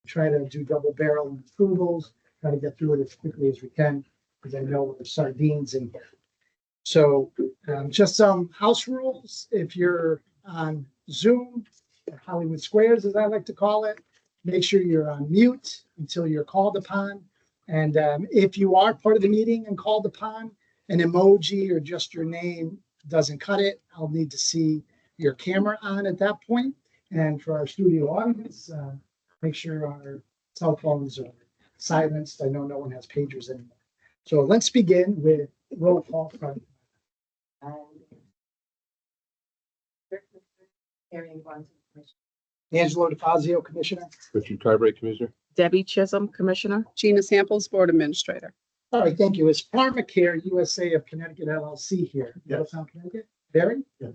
try to do double barrel approvals, try to get through it as quickly as we can, because I know there's sardines in here. So just some house rules. If you're on Zoom, or Hollywood Squares, as I like to call it, make sure you're on mute until you're called upon. And if you are part of the meeting and called upon, an emoji or just your name doesn't cut it. I'll need to see your camera on at that point. And for our studio audience, make sure our cell phones are silenced. I know no one has pagers anymore. So let's begin with roll call from Angelo DeFazio, Commissioner. Richard Cartwright, Commissioner. Debbie Chisholm, Commissioner. Gina Samples, Board Administrator. All right, thank you. Is Pharmacare USA of Connecticut LLC here? Yes. Middletown, Connecticut. Barry? Yeah.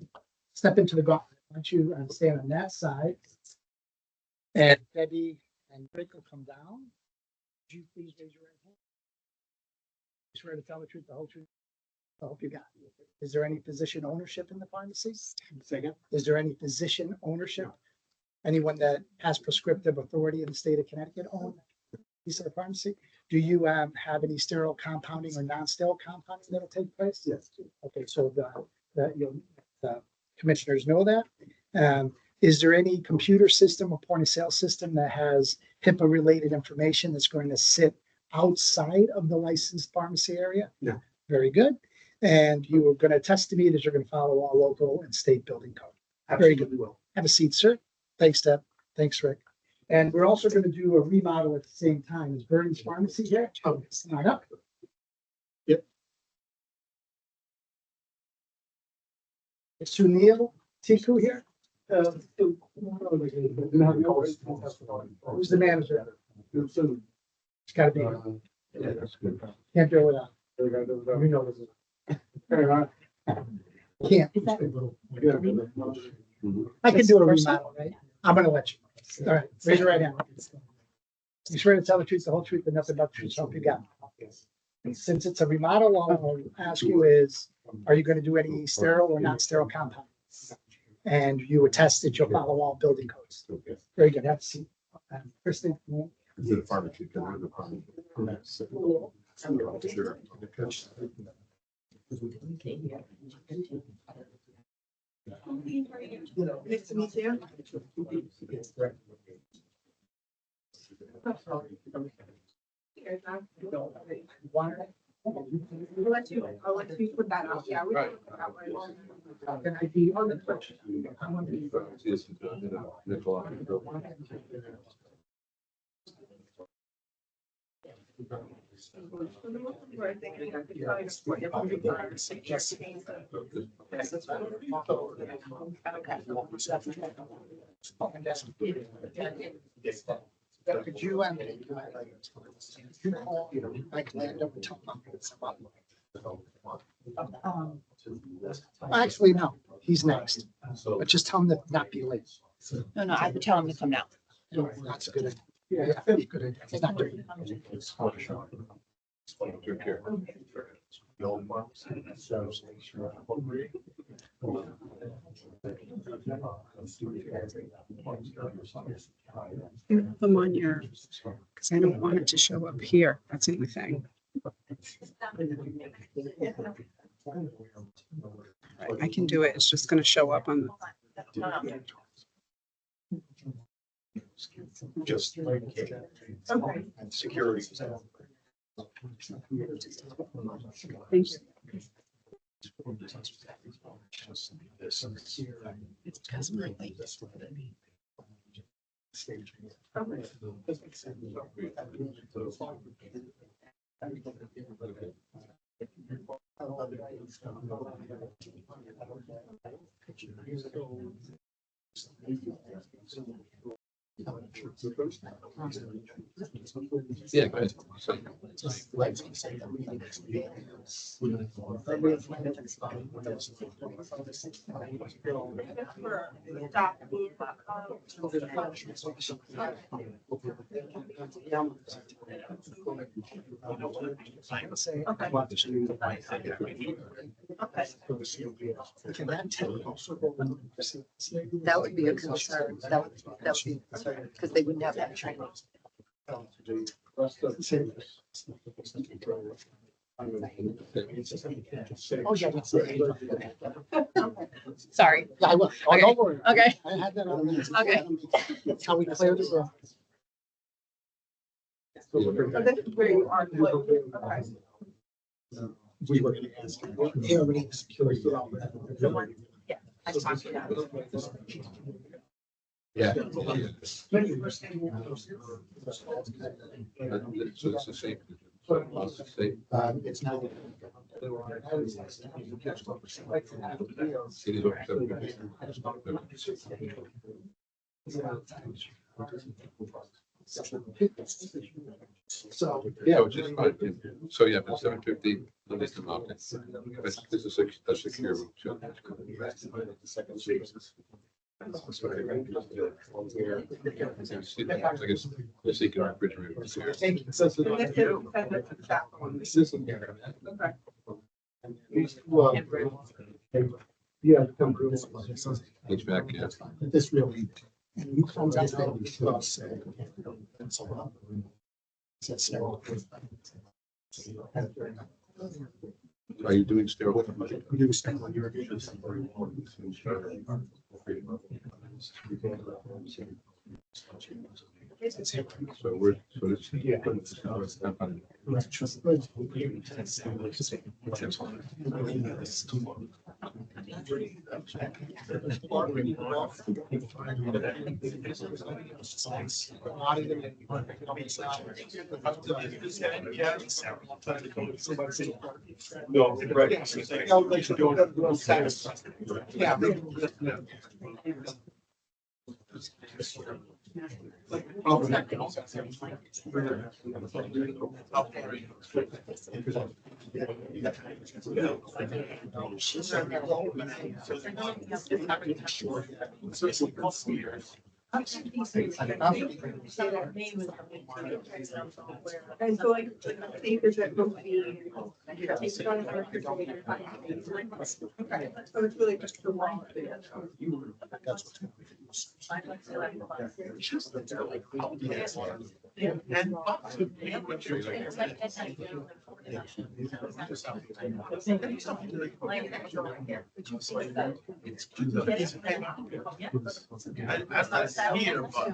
Step into the gauntlet. Why don't you stand on that side? And Debbie and Rick will come down. Would you please raise your right hand? You swear to tell the truth, the whole truth? I hope you got it. Is there any physician ownership in the pharmacy? Second. Is there any physician ownership? Anyone that has prescriptive authority in the state of Connecticut own a piece of the pharmacy? Do you have any sterile compounding or non-sterile compounding that'll take place? Yes. Okay, so the commissioners know that. Is there any computer system or point of sale system that has HIPAA related information that's going to sit outside of the licensed pharmacy area? No. Very good. And you are going to attest to me that you're going to follow all local and state building code. Very good. Absolutely will. Have a seat, sir. Thanks, Deb. Thanks, Rick. And we're also going to do a remodel at the same time. Is Burns Pharmacy here? Oh. Sign up. Yep. Is Sunil Tiku here? Who's the manager? It's got to be. Yeah, that's good. Can't do it without. You know this is- Can't. I can do a remodel, right? I'm gonna let you. All right, raise your right hand. You swear to tell the truth, the whole truth, and nothing but the truth, so help you God. And since it's a remodel, all I'll ask you is, are you gonna do any sterile or not sterile compound? And you attest that you'll follow all building codes. Okay. Very good. Have a seat. Kristen. Is it a pharmacy? Can I have the pharmacy? Sure. Nice to meet you. I'll let you put that out. Yeah. Right. Can I be on the question? Could you, you call, like, Lando and tell them? Actually, no, he's next, but just tell him to not be late. No, I would tell him to come now. That's a good idea. Yeah, good idea. He's not doing it. Take care. Them on your, because I don't want it to show up here. That's the only thing. Right, I can do it. It's just going to show up on. Just Okay. security. Thank you. It's because my late. Yeah, go ahead. Can that tell also go on the That would be a concern. That would be a concern because they wouldn't have that training. Oh, yeah. Sorry. Yeah, I will. Oh, Okay. don't worry. Okay. I had that on. Okay. That's how we cleared it up. So this is where you are. Okay. We were gonna ask. They already secured. The one, yeah, I talked to them. Yeah. So it's the same. It's the same. It's not. It is over 750. So. Yeah, which is fine. So yeah, but 750, at least I'm out. This is a secure route. So I guess the secret refrigerator. Thank you. And this is, send it to the chat phone. This is. Okay. Yeah. HVAC, yeah. This really. And you come down there and you say. It's a lot. It's sterile. Are you doing sterile? We do sterile irrigation. So we're, so it's. Yeah. No, right. Yeah. And so like, I think is it will be. Okay, so it's really just the one. I'm not here, but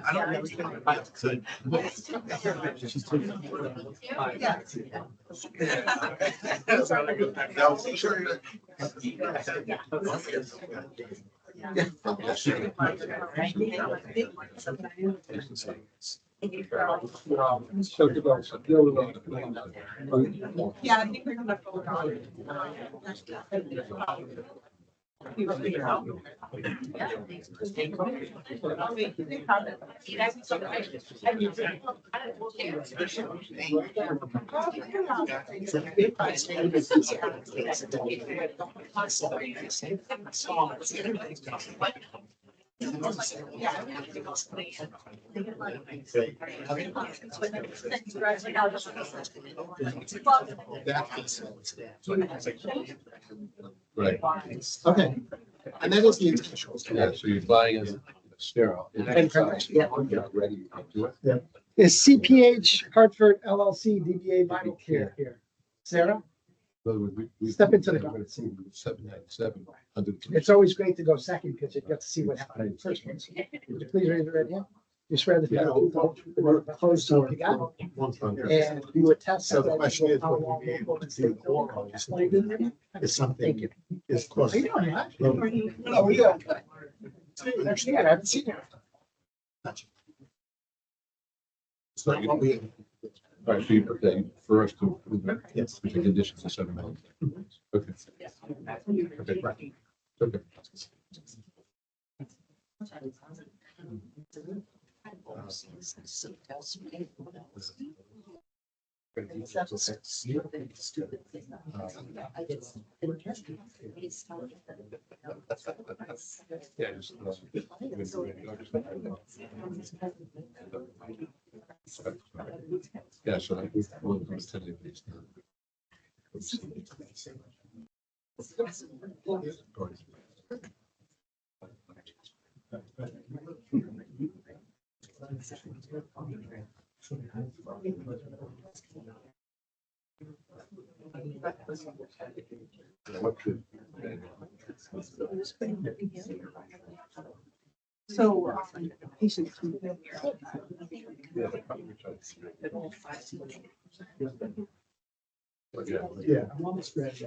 I don't know. Yeah, I think we're gonna go on. Right. Okay. And that is the intention. Yeah, so you're buying a sterile. Yeah. Ready to do it. Is CPH Hartford LLC DBA Vital Care here? Sarah? In other words, we- Step into the we're box. 797 under. It's always great to go second because you get to see what happened first. Would you please raise your right hand? You swear that. We're opposed to what you got. And you attest. So the that question is, how would long we be able to stay do quorum? Is If Thank something you. is close. How you doing, man? No, we got. Actually, I haven't seen you. So what we, All right, so you put that for us to, yes. with the conditions of 7 minutes. Okay. Okay. Okay. Yeah, just. Yeah, so I will tell you this. So. Patients. Yeah, I'm almost ready.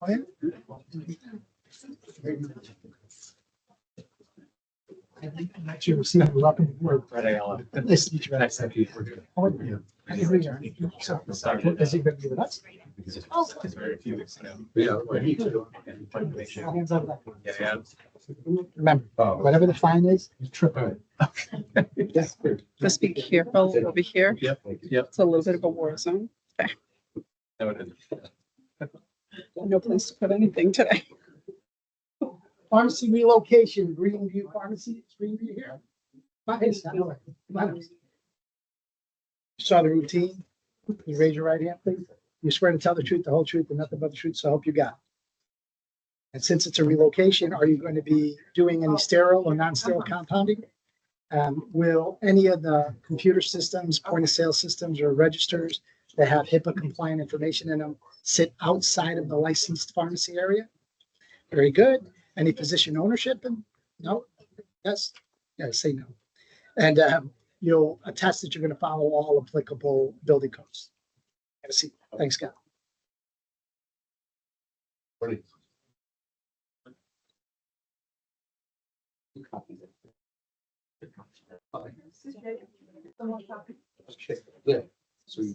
Oh, yeah? I'm actually receiving you up in the word. Nice to meet you. Nice to meet you. How are you? How are you? So, is he going to be with us? It's very few weeks now. Yeah. Hands up. Yeah. Remember, whatever the fine is, you trip on it. Yes. Just be careful over here. Yep. It's a little bit of a war zone. No, it is. No place to put anything today. Pharmacy relocation, Greenview Pharmacy, is Greenview here. Hi, Scott. Saw the routine. You raise your right hand, please. You swear to tell the truth, the whole truth, and nothing but the truth, so help you God. And since it's a relocation, are you going to be doing any sterile or non-sterile compounding? Will any of the computer systems, point of sale systems, or registers that have HIPAA compliant information in them sit outside of the licensed pharmacy area? Very good. Any physician ownership? No? Yes? Yeah, say no. And you'll attest that you're going to follow all applicable building codes. Have a seat. Thanks, Scott. Yeah. So you.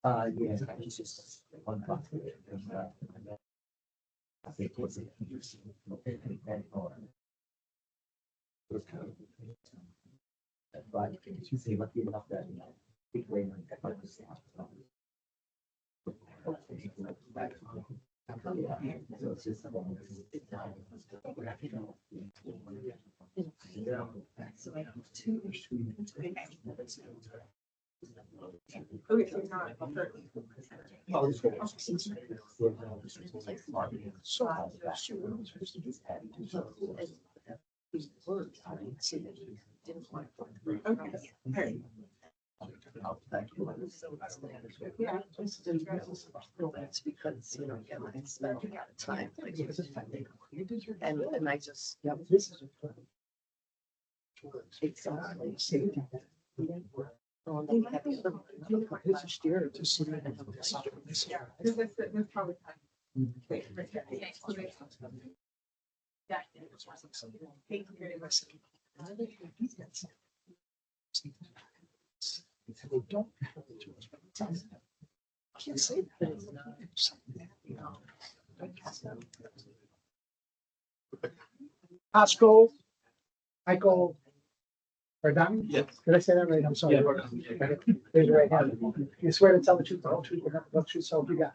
Yeah, it's just one box. I think what's it? But you see, lucky enough that big way like that. So it's just. So I have two. Okay, so it's not. Yeah. That's because, you know, again, I spent a lot of time. And I just, yep. Exactly. Oh, they had the other one last year. That's probably. Thank you very much. They don't have the tools. I can't say that. Costco, Michael Bardani? Yes. Did I say that right? I'm sorry. Yeah, Bardani. Raise your right hand. You swear to tell the truth, the whole truth, and nothing but the truth, so help you got.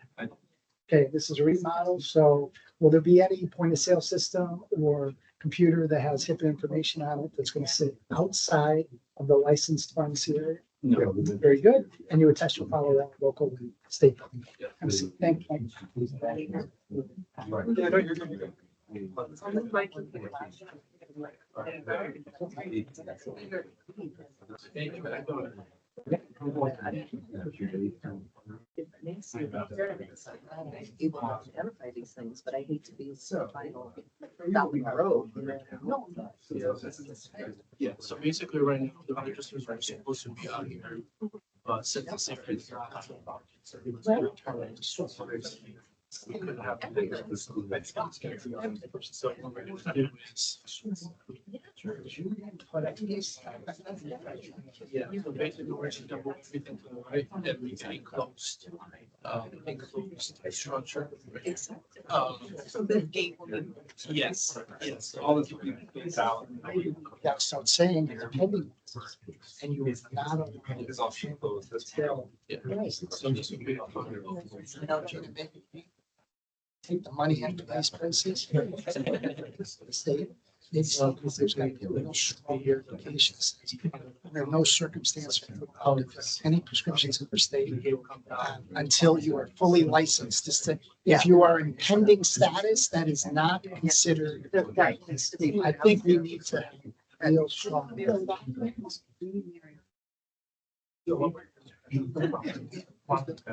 Okay, this is a remodel, so will there be any point of sale system or computer that has HIPAA information on it that's gonna sit outside of the licensed pharmacy area? No. Very good, and you attest you'll follow that local and state. Have a seat. Thank you. Yeah, no, you're good. You will identify these things, but I hate to be so final down the road. No. Yeah, so basically right now, the registers are supposed to be out here, since the safety. We couldn't have. So what we're gonna do is. Yeah, so basically we're just double everything to the right and we can enclosed structure. So the gate will be. Yes, all the things out. That's so it's saying it's pending. And you are not. It's all closed. That's Still. Yeah. Yes. So this would be. take the money out of these places. The state, it's, because there's gonna be a real strong verifications. Under no circumstance out of any prescriptions in the state until you are fully licensed. Just that if you are in pending status, that is not considered. That needs to be. I think we need to have real strong.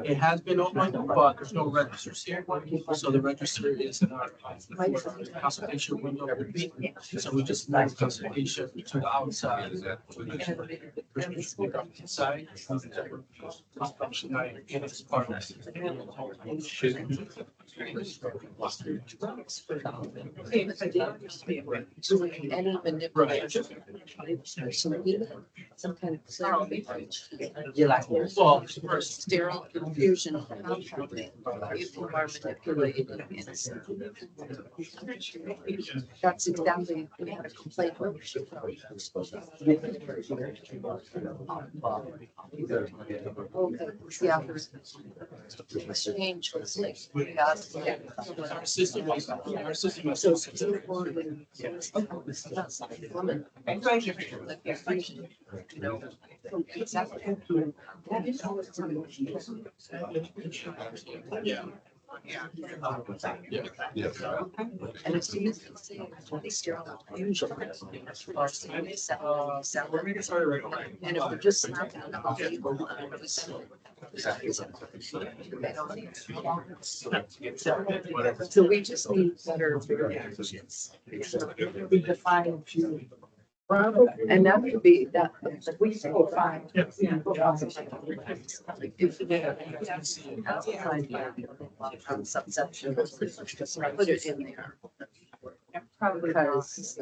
It has been opened, but there's no registers here, so the register is in our consultation window. So we just move consultation to the outside. Inside. And it's part of Any manipulation. Some kind of. You like. Well, first, Sterile confusion compounding. If you are manipulated. That's exactly, we had a complaint. Okay, yeah. Exchange was like. our system is, So. You know, exactly. yeah. Yeah. And as soon as they say sterile infusion. And if we're just not. So we just need better. We define a few. And that could be that, if we say five. Subsection, put it in there. Because.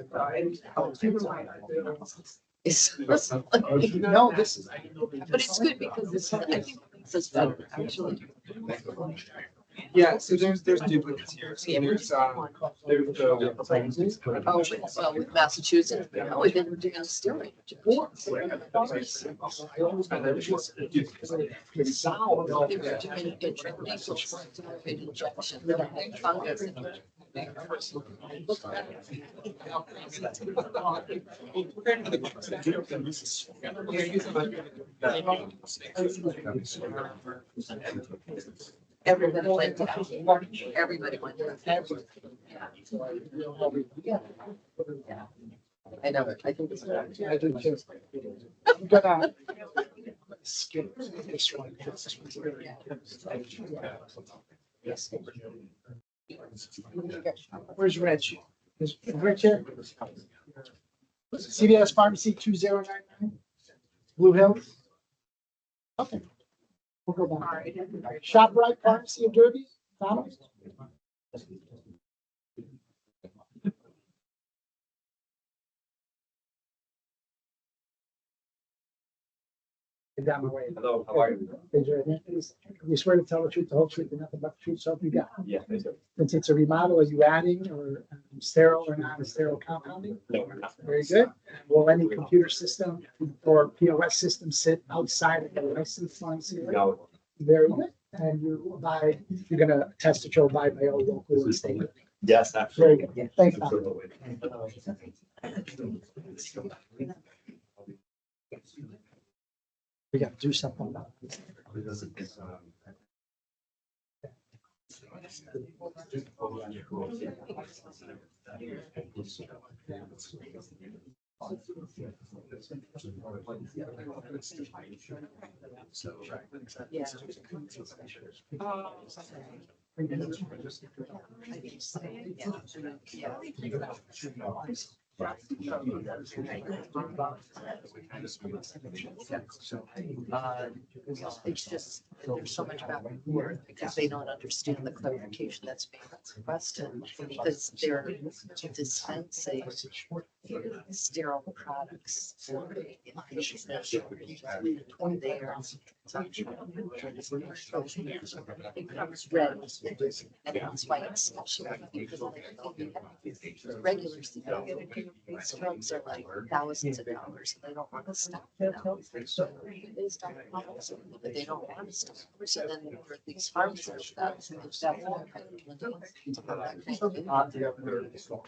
It's. No, this is. But it's good because it's, I think this is better, actually. Yeah, so there's duplicates here. So there's the. Oh, well, with Massachusetts, no, they didn't do steroid. They were doing intranasal injection, they were having fungus. Everybody went down. Everybody went down. Yeah. Yeah. I know, I think it's. I do too. I'm gonna skip this one. Where's Rich? Is Rich here? CVS Pharmacy 2099? Blue Hills? Okay. We'll go back. ShopRite Pharmacy of Derby? Donald? Down my way. Hello, how are you? Raise your hand, please. You swear to tell the truth, the whole truth, and nothing but the truth, so help you God. Yes, I do. Since it's a remodel, are you adding or sterile or non-sterile compounding? No, we're not. Very good. Will any computer system or POS system sit outside of the license line? No, Very good. And you're gonna test that you'll abide by all local and state. yes, Very absolutely. good. Thanks, Tom. Absolutely. We gotta do something about it. Yeah. It's just, there's so much back and forth because they don't understand the clarification that's being requested because they're dispensing sterile products. It becomes red, and that's why it's special. Regular cigarettes, drugs are like thousands of dollars, and they don't want to stop. They stop, but they don't want to stop. So then there are these pharmacies that have all kind of money to have that kind of thing.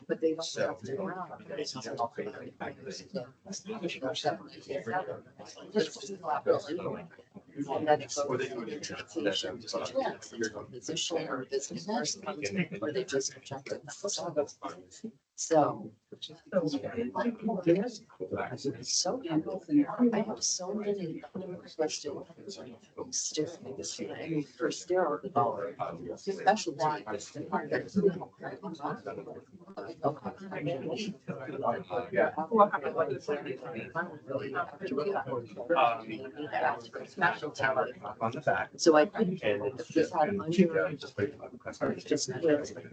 But they don't have to around. And then it goes into the patient, physician or business person, or they just inject it themselves. So. So, I have so many questions. For sterile, On the back. so I couldn't. And If this had under. just wait for the customer. Just their side.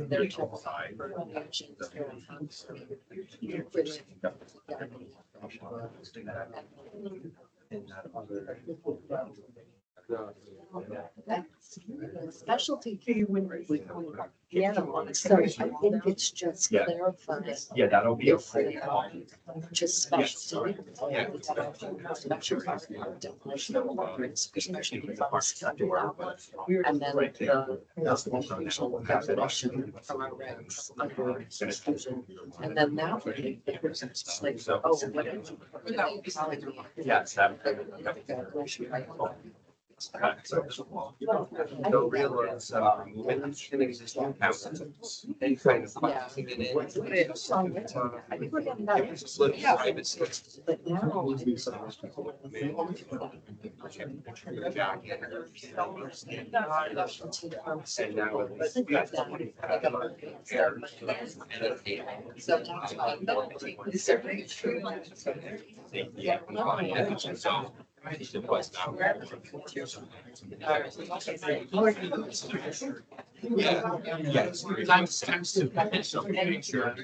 Specialty. Yeah, so I think it's just Yeah. clarifying. Yeah, that'll be. If just specialty. And then the usual definition from our regs under exclusion. And then now it's like, oh, what are you telling me? Yes, that. No real movement in existing accounts. Any kind of. Yeah. I think we're getting better. Yeah. But now. And now. So that's why. Yeah. Yeah, times two. So make sure.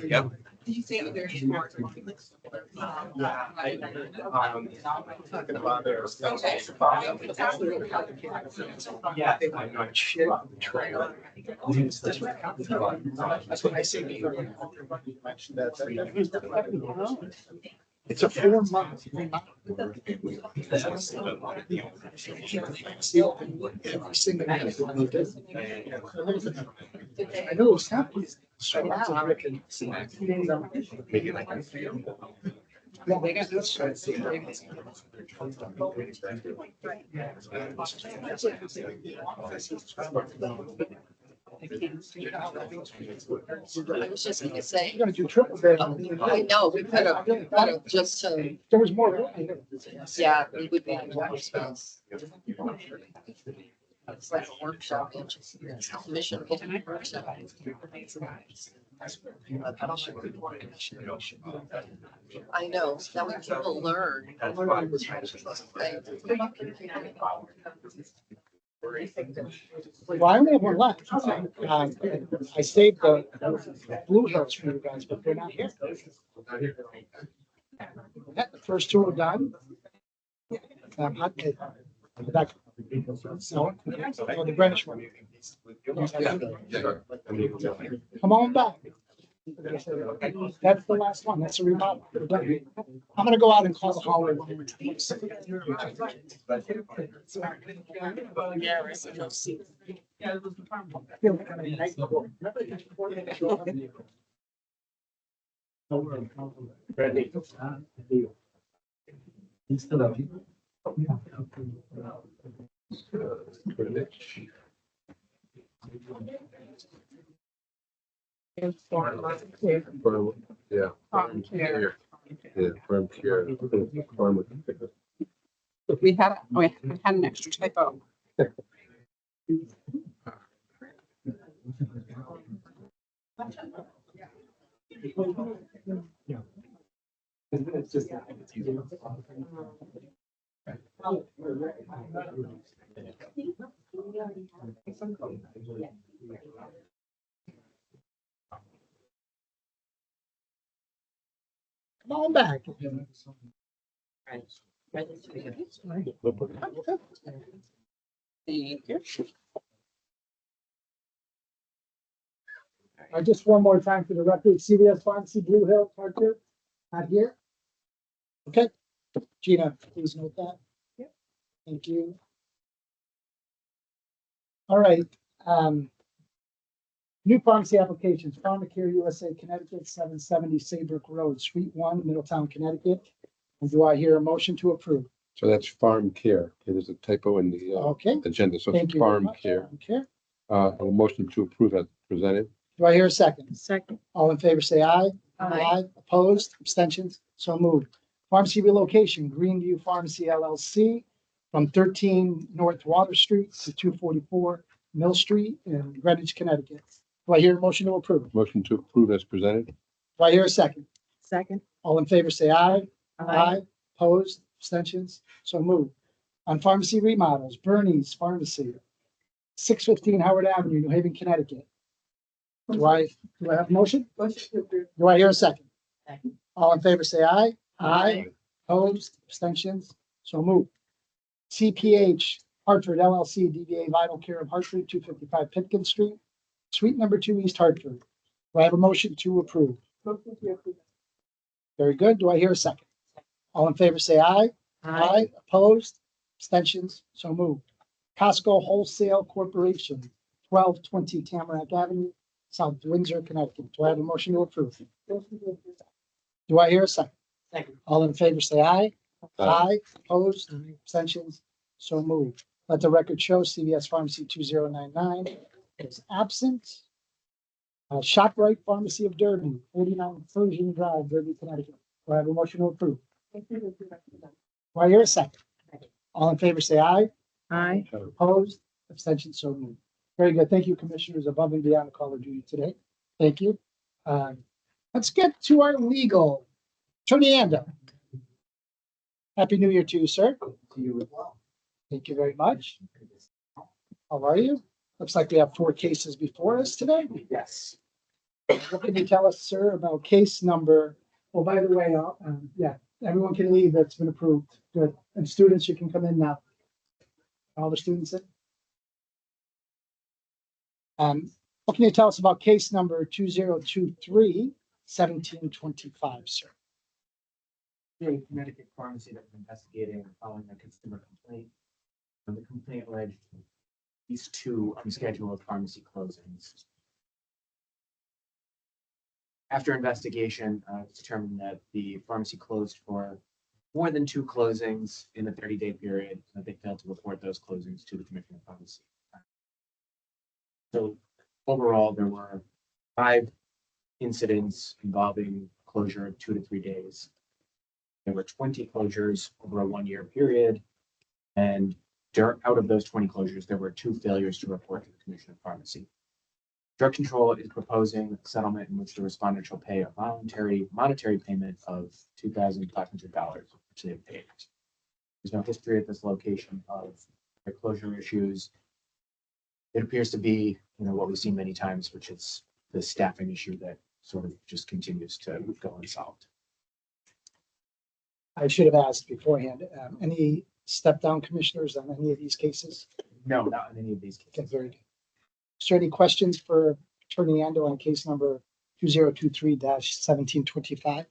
Yep. Did you say there's more? Talking about their. Okay. Yeah. I'm not shit on the trailer. That's what I say. It's a 4-month. Every single day. I know it's happening. So lots of freaking. Maybe like. Yeah, they got this. I was just gonna say, You're gonna do triple bed. I know, we could have just, There was more. yeah, we would be in more space. It's like a workshop, mission workshop. I know, that way people learn. Well, I only have one left. I saved the Blue Hills for you guys, but they're not here. Yeah, the first two are done. Back. So, the Greenwich one. Come on back. That's the last one. That's a remodel. We're done. I'm gonna go out and call the hallway one more time. Ready. He's still up. Yeah. Here. Yeah, farm care. Farm. We had an extra typo. It's just. call him back. Just one more time for the record, CVS Pharmacy, Blue Hill, Hartford, not here. Okay, Gina, please note that. Yep. Thank you. All right, new pharmacy applications, Pharmacare USA, Connecticut, 770 Saybrook Road, Suite 1, Middletown, Connecticut. And do I hear a motion to approve? So that's farm care. Okay, there's a typo in the Okay, agenda, so thank it's you. very farm much. care. Farm Care. A motion to approve as presented. Do I hear a second? Second. All in favor, say aye. Aye. Opposed, abstentions, so moved. Pharmacy relocation, Greenview Pharmacy LLC from 13 North Water Street to 244 Mill Street in Greenwich, Connecticut. Do I hear a motion to approve? Motion to approve as presented. Do I hear a second? Second. All in favor, say aye. Opposed, abstentions, so moved. On pharmacy remodels, Bernie's Pharmacy, 615 Howard Avenue, New Haven, Connecticut. Do I have a motion? Motion to approve. Do I hear a second? Second. All in favor, say aye. Aye. Opposed, abstentions, so moved. CPH Hartford LLC, DBA Vital Care of Hartford, 255 Pitkin Street, Suite number 2, East Hartford. Do I have a motion to approve? Motion to approve. Very good. Do I hear a second? All in favor, say aye. Opposed, abstentions, so moved. Costco Wholesale Corporation, 1220 Tamarack Avenue, South Windsor, Connecticut. Do I have a motion to approve? Motion to approve. Do I hear a second? Second. All in favor, say aye. Aye. Opposed, abstentions, so moved. Let the record show CVS Pharmacy 2099 is absent. ShopRite Pharmacy of Derby, 49 Persian Drive, Derby, Connecticut. Do I have a motion to approve? Motion to approve. Do I hear a second? All in favor, say aye. Aye. Opposed, abstentions, so moved. Very good. Thank you, Commissioners, above and beyond the call of duty today. Thank you. Let's get to our legal. Attorney Ando. Happy New Year to you, sir. To you as well. Thank you very much. How are you? Looks like we have 4 cases before us today. Yes. What can you tell us, sir, about case number? Oh, by the way, yeah, everyone can leave. That's been approved. Good. And students, you can come in now. All the students in? What can you tell us about case number 2023-1725, sir? Connecticut pharmacy that was investigating following a consumer complaint. And the complaint alleged these 2 unscheduled pharmacy closings. After investigation, it's determined that the pharmacy closed for more than 2 closings in the 30-day period, that they failed to report those closings to the Commissioner of Pharmacy. So overall, there were 5 incidents involving closure of 2 to 3 days. There were 20 closures over a 1-year period. And out of those 20 closures, there were 2 failures to report to the Commissioner of Pharmacy. Drug Control is proposing a settlement in which the respondent shall pay a voluntary monetary payment of $2,500, which they have paid. There's no history at this location of their closure issues. It appears to be, what we've seen many times, which is the staffing issue that sort of just continues to go unsolved. I should have asked beforehand, any step-down commissioners on any of these cases? No, not in any of these Okay, cases. very good. Is there any questions for Attorney Ando on case number 2023-1725?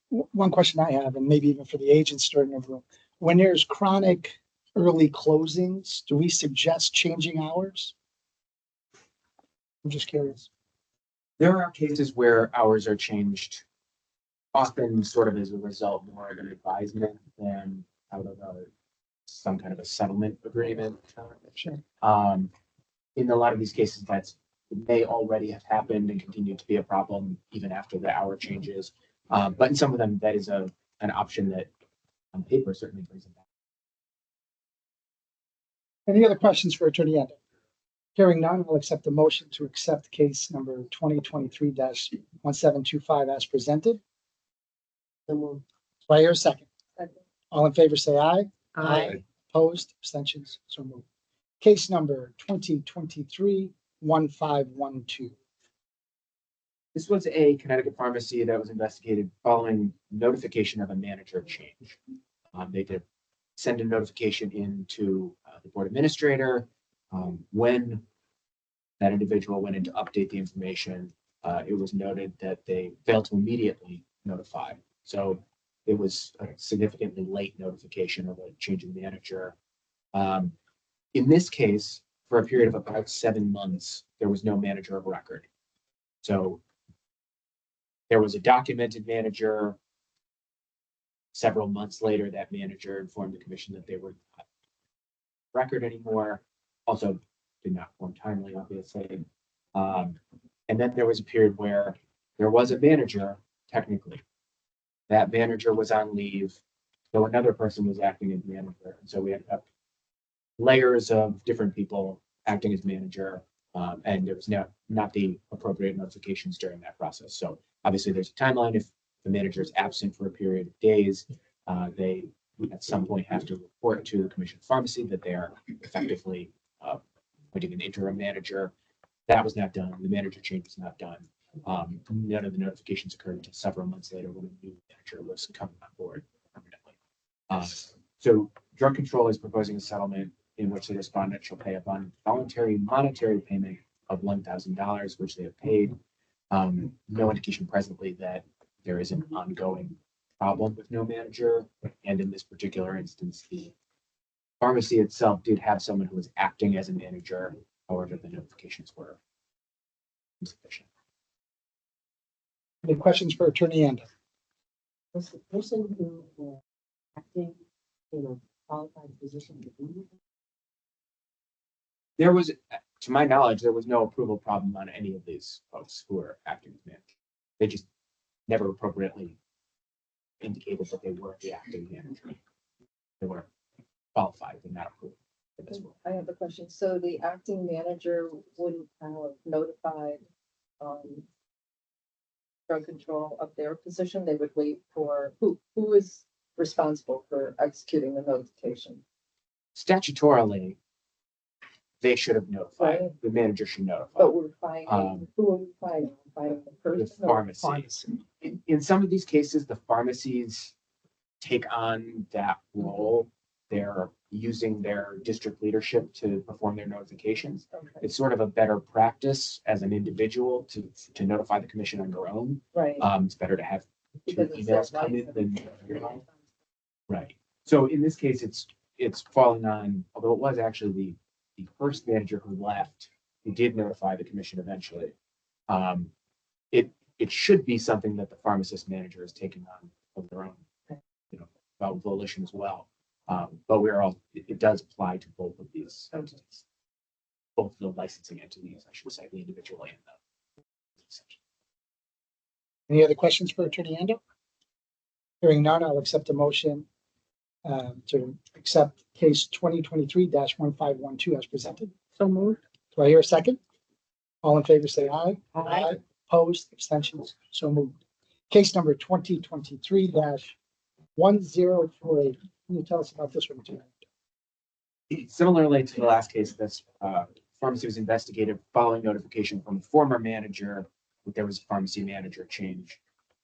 One question I have, and maybe even for the agents during the room, when there's chronic early closings, do we suggest changing hours? I'm just curious. There are cases where hours are changed, often sort of as a result more of an advisement than out of some kind of a settlement agreement. Sure. In a lot of these cases, it may already have happened and continue to be a problem even after the hour changes. But in some of them, that is an option that on paper certainly brings it back. Any other questions for Attorney Ando? Hearing none, I'll accept the motion to accept case number 2023-1725 as presented. Do I hear a second? Second. All in favor, say aye. Aye. Opposed, abstentions, so moved. Case number 2023-1512. This was a Connecticut pharmacy that was investigated following notification of a manager change. They did send a notification into the board administrator. When that individual went in to update the information, it was noted that they failed to immediately notify. So it was a significantly late notification of a change in manager. In this case, for a period of about 7 months, there was no manager of record. So there was a documented manager. Several months later, that manager informed the commission that they were not record anymore. Also did not form timely, obviously. And then there was a period where there was a manager, technically. That manager was on leave, so another person was acting as manager. And so we had layers of different people acting as manager, and there was not the appropriate notifications during that process. So obviously there's a timeline. If the manager is absent for a period of days, they at some point have to report to the Commission of Pharmacy that they are effectively appointing an interim manager. That was not done. The manager change was not done. None of the notifications occurred until several months later when a new manager was coming on board permanently. So drug control is proposing a settlement in which the respondent shall pay a voluntary monetary payment of $1,000, which they have paid. No indication presently that there is an ongoing problem with no manager. And in this particular instance, the pharmacy itself did have someone who was acting as a manager. However, the notifications were insufficient. Any questions for Attorney Anda? Was the person who was acting in a qualified position to be? There was, to my knowledge, there was no approval problem on any of these folks who were acting as manager. They just never appropriately indicated that they were the acting manager. They were qualified but not approved for this role. I have a question. So the acting manager wouldn't have notified drug control of their position? They would wait for who is responsible for executing the notification? Statutorily, they should have notified. Right. The manager should notify. But we're finding, who are we finding? Finding the The person? or pharmacy. In some of these cases, the pharmacies take on that role. They're using their district leadership to perform their notifications. Okay, It's sort of a better practice as an individual to notify the commission on your own. right. It's better to have two Because it's their emails come in license. than right. So in this case, it's falling on, although it was actually the first manager who left, who did notify the commission eventually. It should be something that the pharmacist manager is taking on of their own, about volition as well. But it does apply to both of these entities, both the licensing entities, I should say, the individual and the. Any other questions for Attorney Anda? Hearing none, I'll accept a motion to accept case 2023-1512 as presented. So moved. Do I hear a second? All in favor, say aye. Aye. Opposed, abstentions, so moved. Case number 2023-1048. Can you tell us about this one, too? Similarly to the last case, this pharmacy was investigated following notification from a former manager that there was a pharmacy manager change.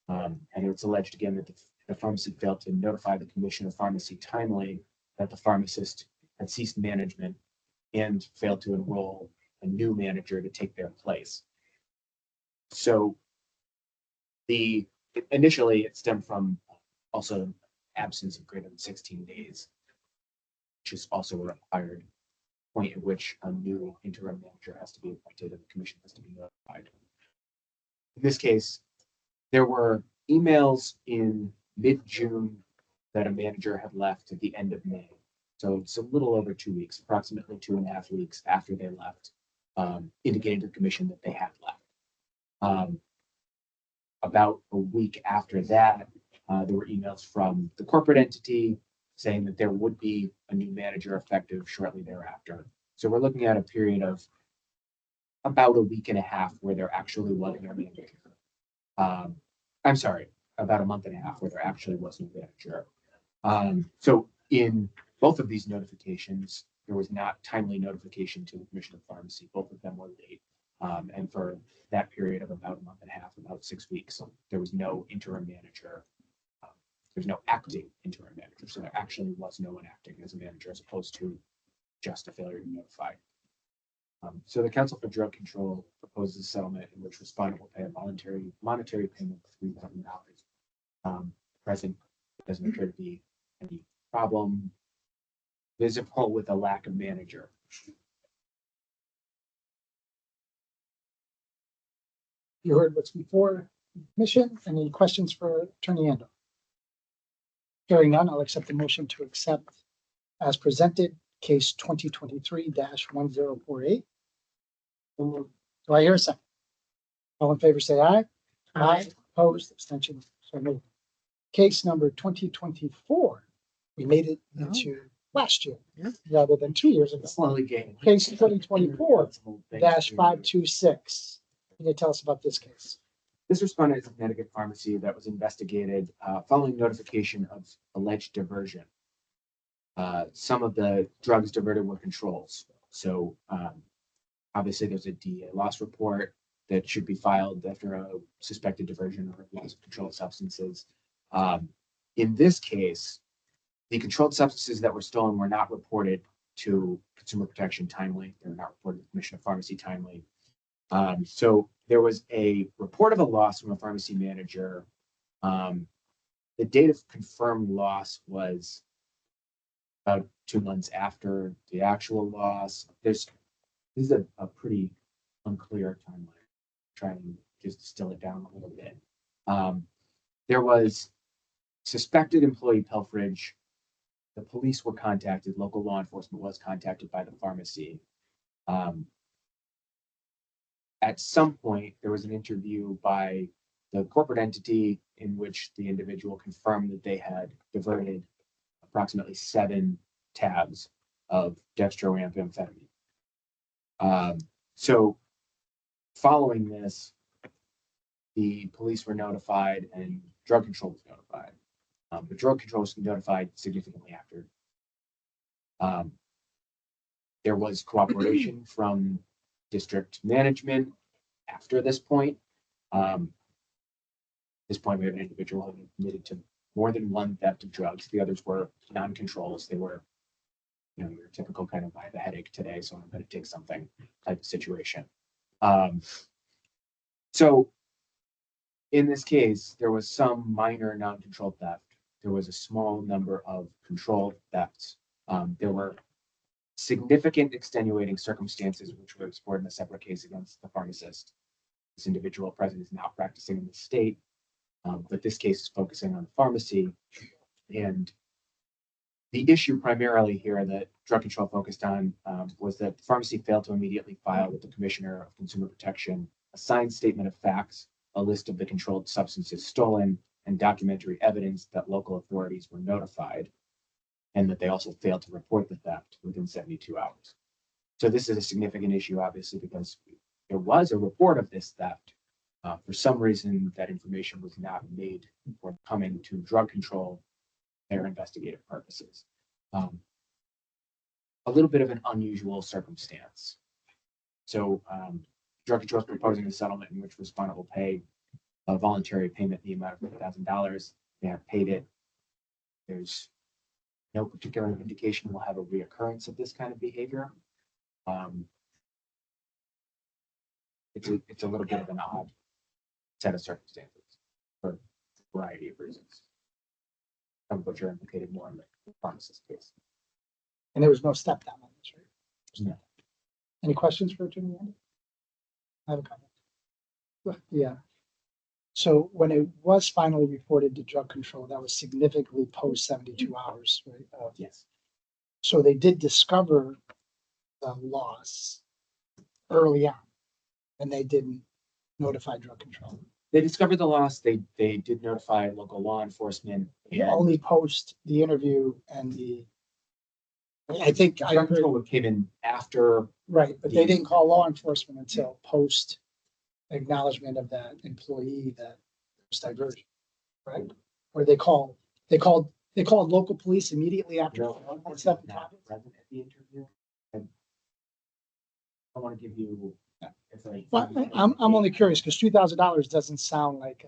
And it's alleged again that the pharmacy failed to notify the Commission of Pharmacy timely that the pharmacist had ceased management and failed to enroll a new manager to take their place. So initially it stemmed from also absence of greater than 16 days, which is also a required point at which a new interim manager has to be appointed and the commission has to be notified. In this case, there were emails in mid-June that a manager had left at the end of May. So it's a little over 2 weeks, approximately 2.5 weeks after they left, indicating to the commission that they had left. About a week after that, there were emails from the corporate entity saying that there would be a new manager effective shortly thereafter. So we're looking at a period of about a week and a half where there actually was no manager. I'm sorry, about a month and a half where there actually was no manager. So in both of these notifications, there was not timely notification to the Commission of Pharmacy. Both of them were late. And for that period of about a month and a half, about 6 weeks, there was no interim manager. There's no acting interim manager. So there actually was no one acting as a manager as opposed to just a failure to notify. So the Council for Drug Control proposes a settlement in which respondent will pay a voluntary monetary payment of $3,000. Present, there doesn't appear to be any problem visible with a lack of manager. You heard what's before mission. Any questions for Attorney Ando? Hearing none, I'll accept the motion to accept as presented, case 2023-1048. Do I hear a second? All in favor, say aye. Aye. Opposed, abstention, so moved. Case number 2024, we made it into last year rather than 2 years ago. Slowly gaining. Case 2024-526. Can you tell us about this case? This respondent is a Connecticut pharmacy that was investigated following notification of alleged diversion. Some of the drugs diverted were controls. So obviously there's a DEA loss report that should be filed after a suspected diversion or loss of controlled substances. In this case, the controlled substances that were stolen were not reported to Consumer Protection timely. They were not reported to the Commission of Pharmacy timely. So there was a report of a loss from a pharmacy manager. The date of confirmed loss was about 2 months after the actual loss. This is a pretty unclear timeline. Trying to just distill it down a little bit. There was suspected employee pilferage. The police were contacted. Local law enforcement was contacted by the pharmacy. At some point, there was an interview by the corporate entity in which the individual confirmed that they had diverted approximately 7 tabs of dextroamphetamine. So following this, the police were notified and drug control was notified. But drug control was notified significantly after. There was cooperation from district management after this point. At this point, we have an individual who admitted to more than one theft of drugs. The others were non-controls. They were, your typical kind of I have a headache today, so I'm going to take something type of situation. So in this case, there was some minor non-controlled theft. There was a small number of controlled thefts. There were significant extenuating circumstances which were explored in a separate case against the pharmacist. This individual present is now practicing in the state, but this case is focusing on the pharmacy. And the issue primarily here that drug control focused on was that the pharmacy failed to immediately file with the Commissioner of Consumer Protection a signed statement of facts, a list of the controlled substances stolen, and documentary evidence that local authorities were notified, and that they also failed to report the theft within 72 hours. So this is a significant issue, obviously, because there was a report of this theft. For some reason, that information was not made forthcoming to drug control their investigative purposes. A little bit of an unusual circumstance. So drug control is proposing a settlement in which respondent will pay a voluntary payment in the amount of $1,000. They have paid it. There's no particular indication we'll have a reoccurrence of this kind of behavior. It's a little bit of an odd set of circumstances for a variety of reasons. Some of which are implicated more in the pharmacist case. And there was no step down on this, right? No. Any questions for Attorney Andy? I have a comment. Yeah. So when it was finally reported to drug control, that was significantly post 72 hours, right? Yes. So they did discover the loss early on, and they didn't notify drug control. They discovered the loss. They did notify local law enforcement. And Only post the interview and I think I drug heard, control came in after. right, but they didn't call law enforcement until post acknowledgement of that employee that was diversion, right? Or they called local police immediately after. No, that stuff not happened. present at the interview. I want to give you It's like- Well, I'm only curious because $2,000 doesn't sound like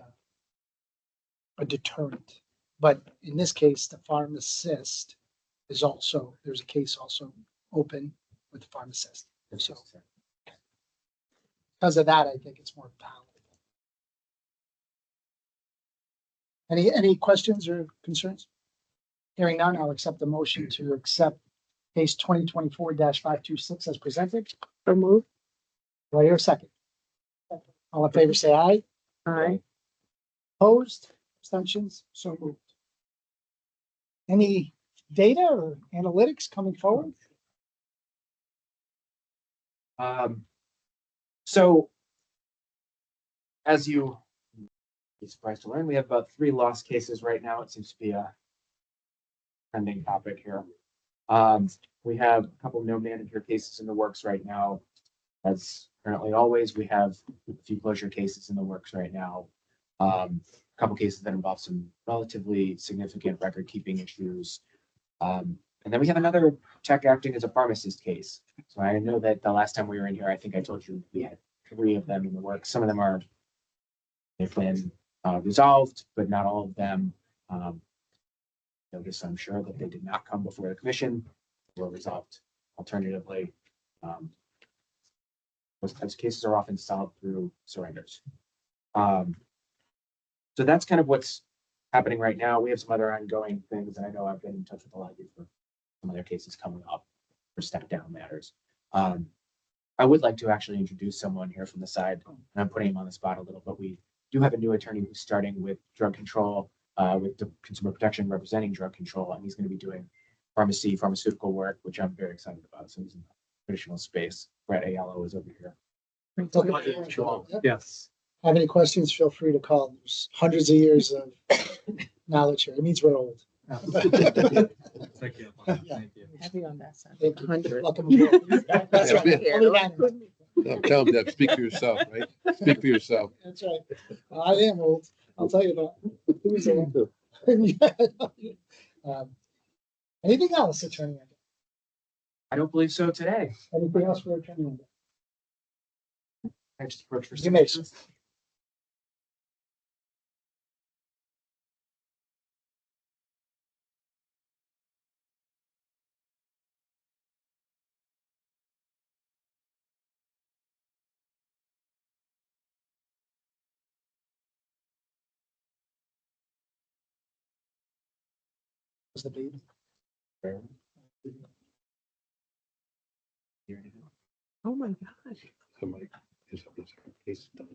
a deterrent. But in this case, the pharmacist is also, there's a case also open with the pharmacist. So because of that, I think it's more palatable. Any questions or concerns? Hearing none, I'll accept the motion to accept case 2024-526 as presented. So move. Do I hear a second? All in favor, say aye. Aye. Opposed, abstentions, so moved. Any data or analytics coming forward? So as you be surprised to learn, we have about 3 lost cases right now. It seems to be a trending topic here. We have a couple no manager cases in the works right now. As currently always, we have a few closure cases in the works right now. A couple cases that involve some relatively significant record keeping issues. And then we have another tech acting as a pharmacist case. So I know that the last time we were in here, I think I told you we had 3 of them in the works. Some of them they've been resolved, but not all of them. Notice, I'm sure that they did not come before the commission, were resolved alternatively. Those types of cases are often solved through surrenders. So that's kind of what's happening right now. We have some other ongoing things, and I know I've been in touch with a lot of you for some other cases coming up for step down matters. I would like to actually introduce someone here from the side, and I'm putting him on the spot a little, but we do have a new attorney who's starting with drug control, with the consumer protection representing drug control, and he's going to be doing pharmaceutical work, which I'm very excited about. So he's in the traditional space. Brett Ayala is over here. Yes. Have any questions, feel free to call. There's hundreds of years of knowledge here. It means we're old. Thank you. Thank you. Heavy on that side. Thank you. 100. Welcome aboard. That's Yeah, right. yeah. Only 9. No, tell them that, speak for yourself, right? Speak for yourself. That's right. I am old. I'll tell you that. Who's old? Anything else, Attorney? I don't believe so today. Anything else for Attorney? I just approached for You may, submissions. Was the baby? Oh my gosh. Somebody is case done.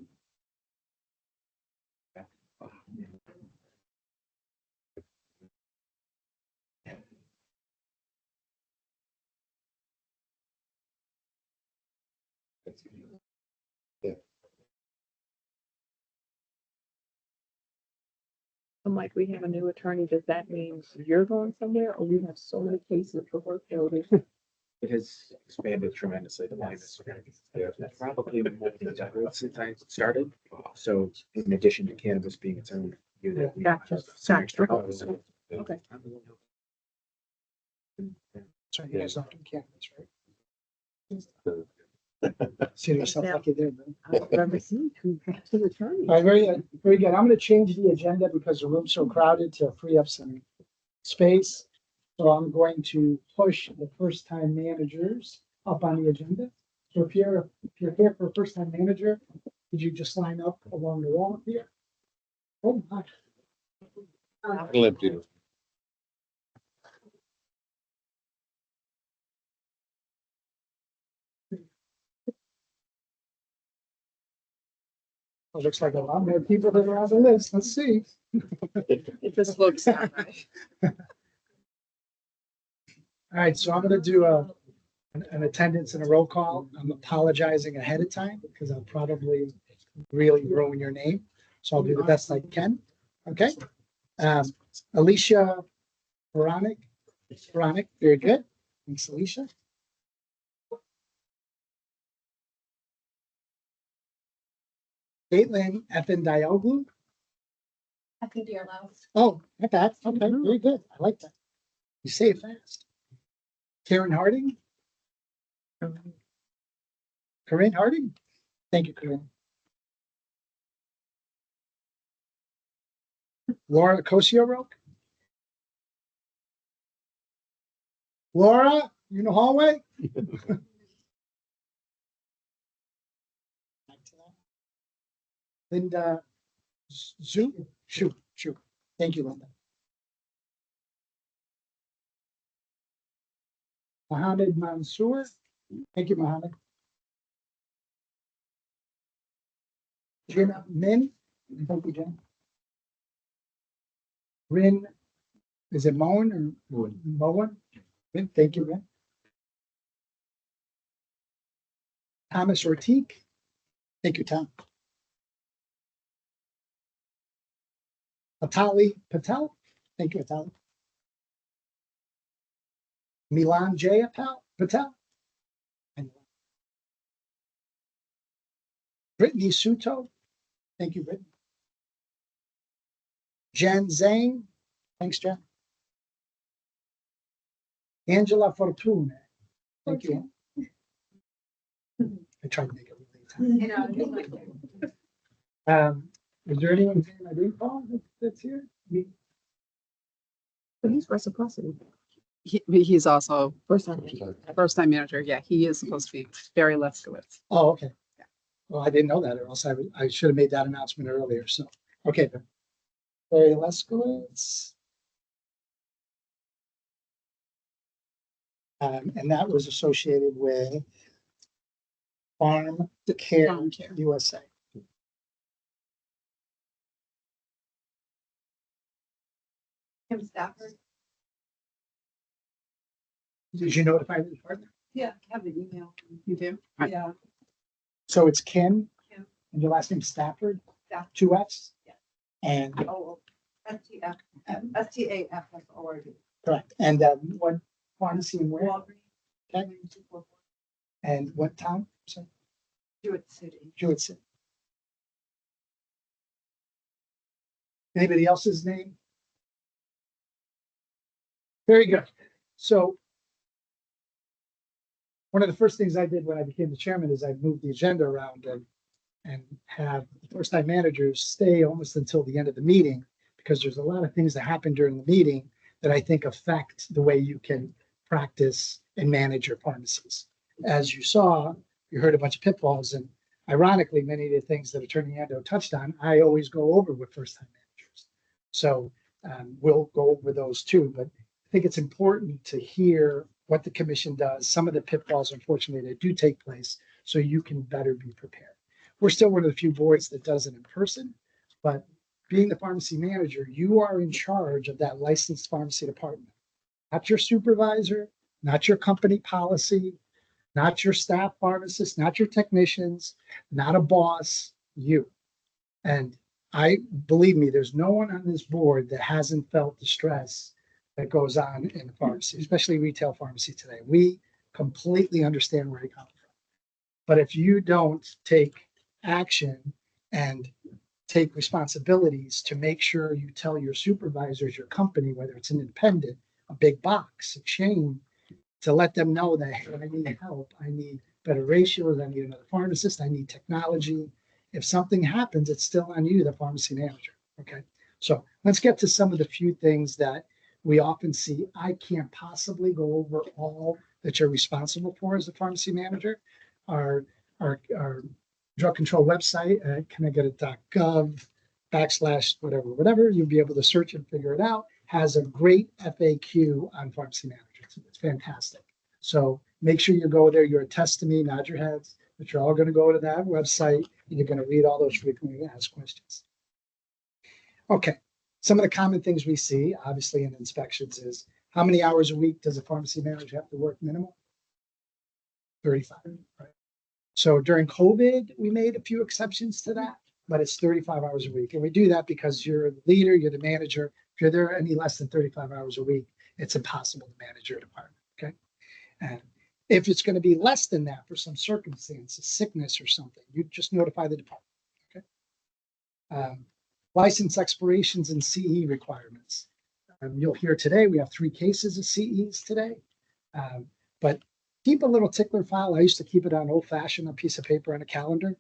I'm like, we have a new attorney. Does that mean you're going somewhere or we have so many cases for work building? It has expanded tremendously. The line is probably more than doubled since I started. So in addition to cannabis being its own unit. we Gotcha. have some extra Gotcha. help, so- Okay. Sorry, you guys don't do cameras, right? See yourself like you did, man. I've never seen two attorneys. All right, very good. I'm gonna change the agenda because the room's so crowded to free up some space. So I'm going to push the first-time managers up on the agenda. So if you're here for a first-time manager, could you just line up along the wall here? Oh, my. I'll empty it. It looks like a lot more people than are on the list. Let's see. It just looks that way. All right, so I'm gonna do an attendance and a roll call. I'm apologizing ahead of time because I'll probably really ruin your name. So I'll do the best I can. Okay? Alicia Veronic, very good. Thanks, Alicia. Caitlin Effendioglu. I think you're allowed. Oh, not bad. Okay, very good. I like that. You say it fast. Karen Harding. Corinne Harding. Thank you, Corinne. Laura Kosio-Roke? Laura, you in the hallway? Linda Zoom, shoot. Thank you, Linda. Mohammed Mansour. Thank you, Mohammed. Jin Min. Thank you, Jen. Rin, is it Moen or Moen? Rin, thank you, Rin. Thomas Ortiq. Thank you, Tom. Atali Patel. Thank you, Atali. Milan J. Patel. And Brittany Suto. Thank you, Brittany. Jen Zhang. Thanks, Jen. Angela Fortuna. Thank you. I tried to make it really time. Is there anyone here I didn't call that's here? Me? But he's reciprocity. He's also First time. first-time manager. Yeah, he is supposed to be Barry Lefkowitz. Oh, okay. Well, I didn't know that, or else I should have made that announcement earlier. So, okay. Then. Barry Lefkowitz. And that was associated with Farm Care Farm Care. USA. Kim Stafford. Did you notify the department? Yeah, I have the email. You do? Yeah. So it's Kim, Kim. and your last name Stafford, Stafford. 2 Fs? Yeah. And, Oh, STF, STAF, that's already. correct. And what pharmacy and where? Walgreens. Okay. 244 And what town? So, Jewett City. Jewett City. Anybody else's name? Very good. So one of the first things I did when I became the chairman is I moved the agenda around and have the first-time managers stay almost until the end of the meeting, because there's a lot of things that happen during the meeting that I think affect the way you can practice and manage your pharmacies. As you saw, you heard a bunch of pitfalls, and ironically, many of the things that Attorney Ando touched on, I always go over with first-time managers. So we'll go over those too, but I think it's important to hear what the commission does, some of the pitfalls, unfortunately, that do take place, so you can better be prepared. We're still one of the few boards that does it in person, but being the pharmacy manager, you are in charge of that licensed pharmacy department. Not your supervisor, not your company policy, not your staff pharmacist, not your technicians, not a boss, you. And believe me, there's no one on this board that hasn't felt the stress that goes on in the pharmacy, especially retail pharmacy today. We completely understand where you come from. But if you don't take action and take responsibilities to make sure you tell your supervisors, your company, whether it's an independent, a big box, a chain, to let them know that, hey, I need help, I need better ratios, I need another pharmacist, I need technology. If something happens, it's still on you, the pharmacy manager. Okay. So let's get to some of the few things that we often see. I can't possibly go over all that you're responsible for as the pharmacy manager. Our drug control website at connecticut.gov/whatever, you'll be able to search and figure it out, has a great FAQ on pharmacy managers. It's fantastic. So make sure you go there. You're a test to me, nod your heads, but you're all going to go to that website and you're going to read all those frequently asked questions. Okay. Some of the common things we see, obviously, in inspections is how many hours a week does a pharmacy manager have to work minimum? 35, right? So during COVID, we made a few exceptions to that, but it's 35 hours a week. And we do that because you're the leader, you're the manager. If you're there any less than 35 hours a week, it's impossible to manage your department, okay? And if it's going to be less than that for some circumstance, a sickness or something, you just notify the department, okay? License expirations and CE requirements. You'll hear today, we have 3 cases of CEs today, but keep a little tickler file. I used to keep it on old-fashioned, a piece of paper on a calendar.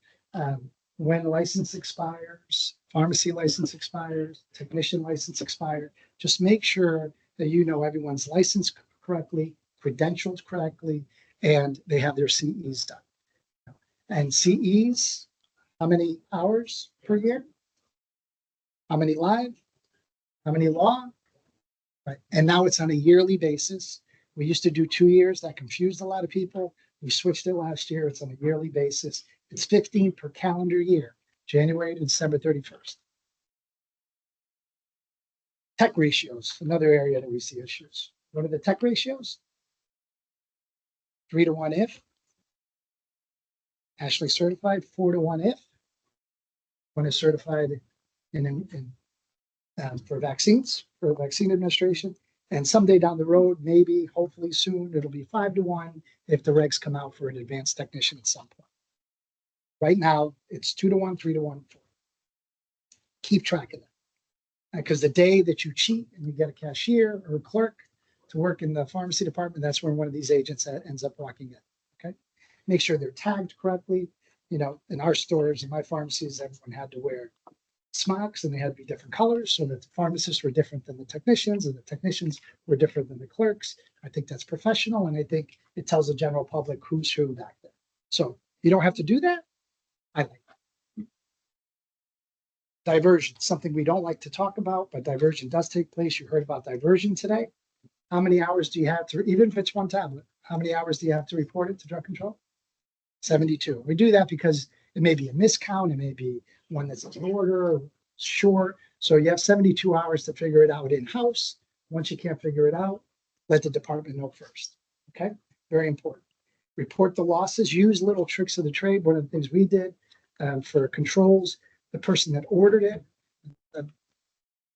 when license expires, pharmacy license expires, technician license expire, just make sure that you know everyone's licensed correctly, credentialed correctly, and they have their CEs done. And CEs, how many hours per year? How many live? How many law? Right. And now it's on a yearly basis. We used to do 2 years. That confused a lot of people. We switched it last year. It's on a yearly basis. It's 15 per calendar year, January to December 31st. Tech ratios, another area that we see issues. What are the tech ratios? 3-to-1 if. Ashley certified, 4-to-1 if. One is certified for vaccines, for vaccine administration. And someday down the road, maybe, hopefully soon, it'll be 5-to-1 if the regs come out for an advanced technician at some point. Right now, it's 2-to-1, 3-to-1, 4. Keep track of that. Because the day that you cheat and you get a cashier or a clerk to work in the pharmacy department, that's when one of these agents ends up walking in. Okay. Make sure they're tagged correctly. You know, in our stores, in my pharmacies, everyone had to wear smocks and they had to be different colors so that the pharmacists were different than the technicians and the technicians were different than the clerks. I think that's professional. And I think it tells the general public who's who back there. So you don't have to do that. I like that. Diversion, something we don't like to talk about, but diversion does take place. You heard about diversion today. How many hours do you have to, even if it's one tablet, how many hours do you have to report it to drug control? 72. We do that because it may be a miscount. It may be one that's an order short. So you have 72 hours to figure it out in-house. Once you can't figure it out, let the department know first. Okay, very important. Report the losses. Use little tricks of the trade. One of the things we did for controls, the person that ordered it,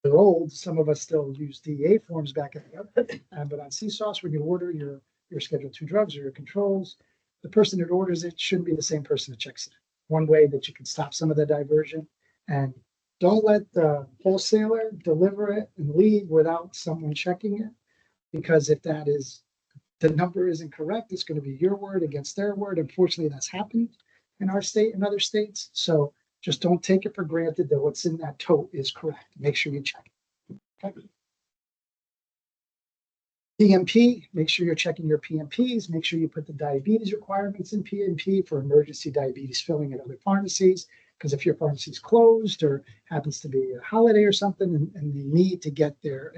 they're old. Some of us still use DEA forms back in the day. But on CSAUS, when you order your Schedule II drugs or your controls, the person that orders it shouldn't be the same person that checks it. One way that you can stop some of the diversion, and don't let the wholesaler deliver it and leave without someone checking it, because if that is, the number isn't correct, it's going to be your word against their word. Unfortunately, that's happened in our state and other states. So just don't take it for granted that what's in that tote is correct. Make sure you check it. Okay. PMP, make sure you're checking your PMPs. Make sure you put the diabetes requirements in PMP for emergency diabetes filling at other pharmacies. Because if your pharmacy is closed or happens to be a holiday or something, and they need to get their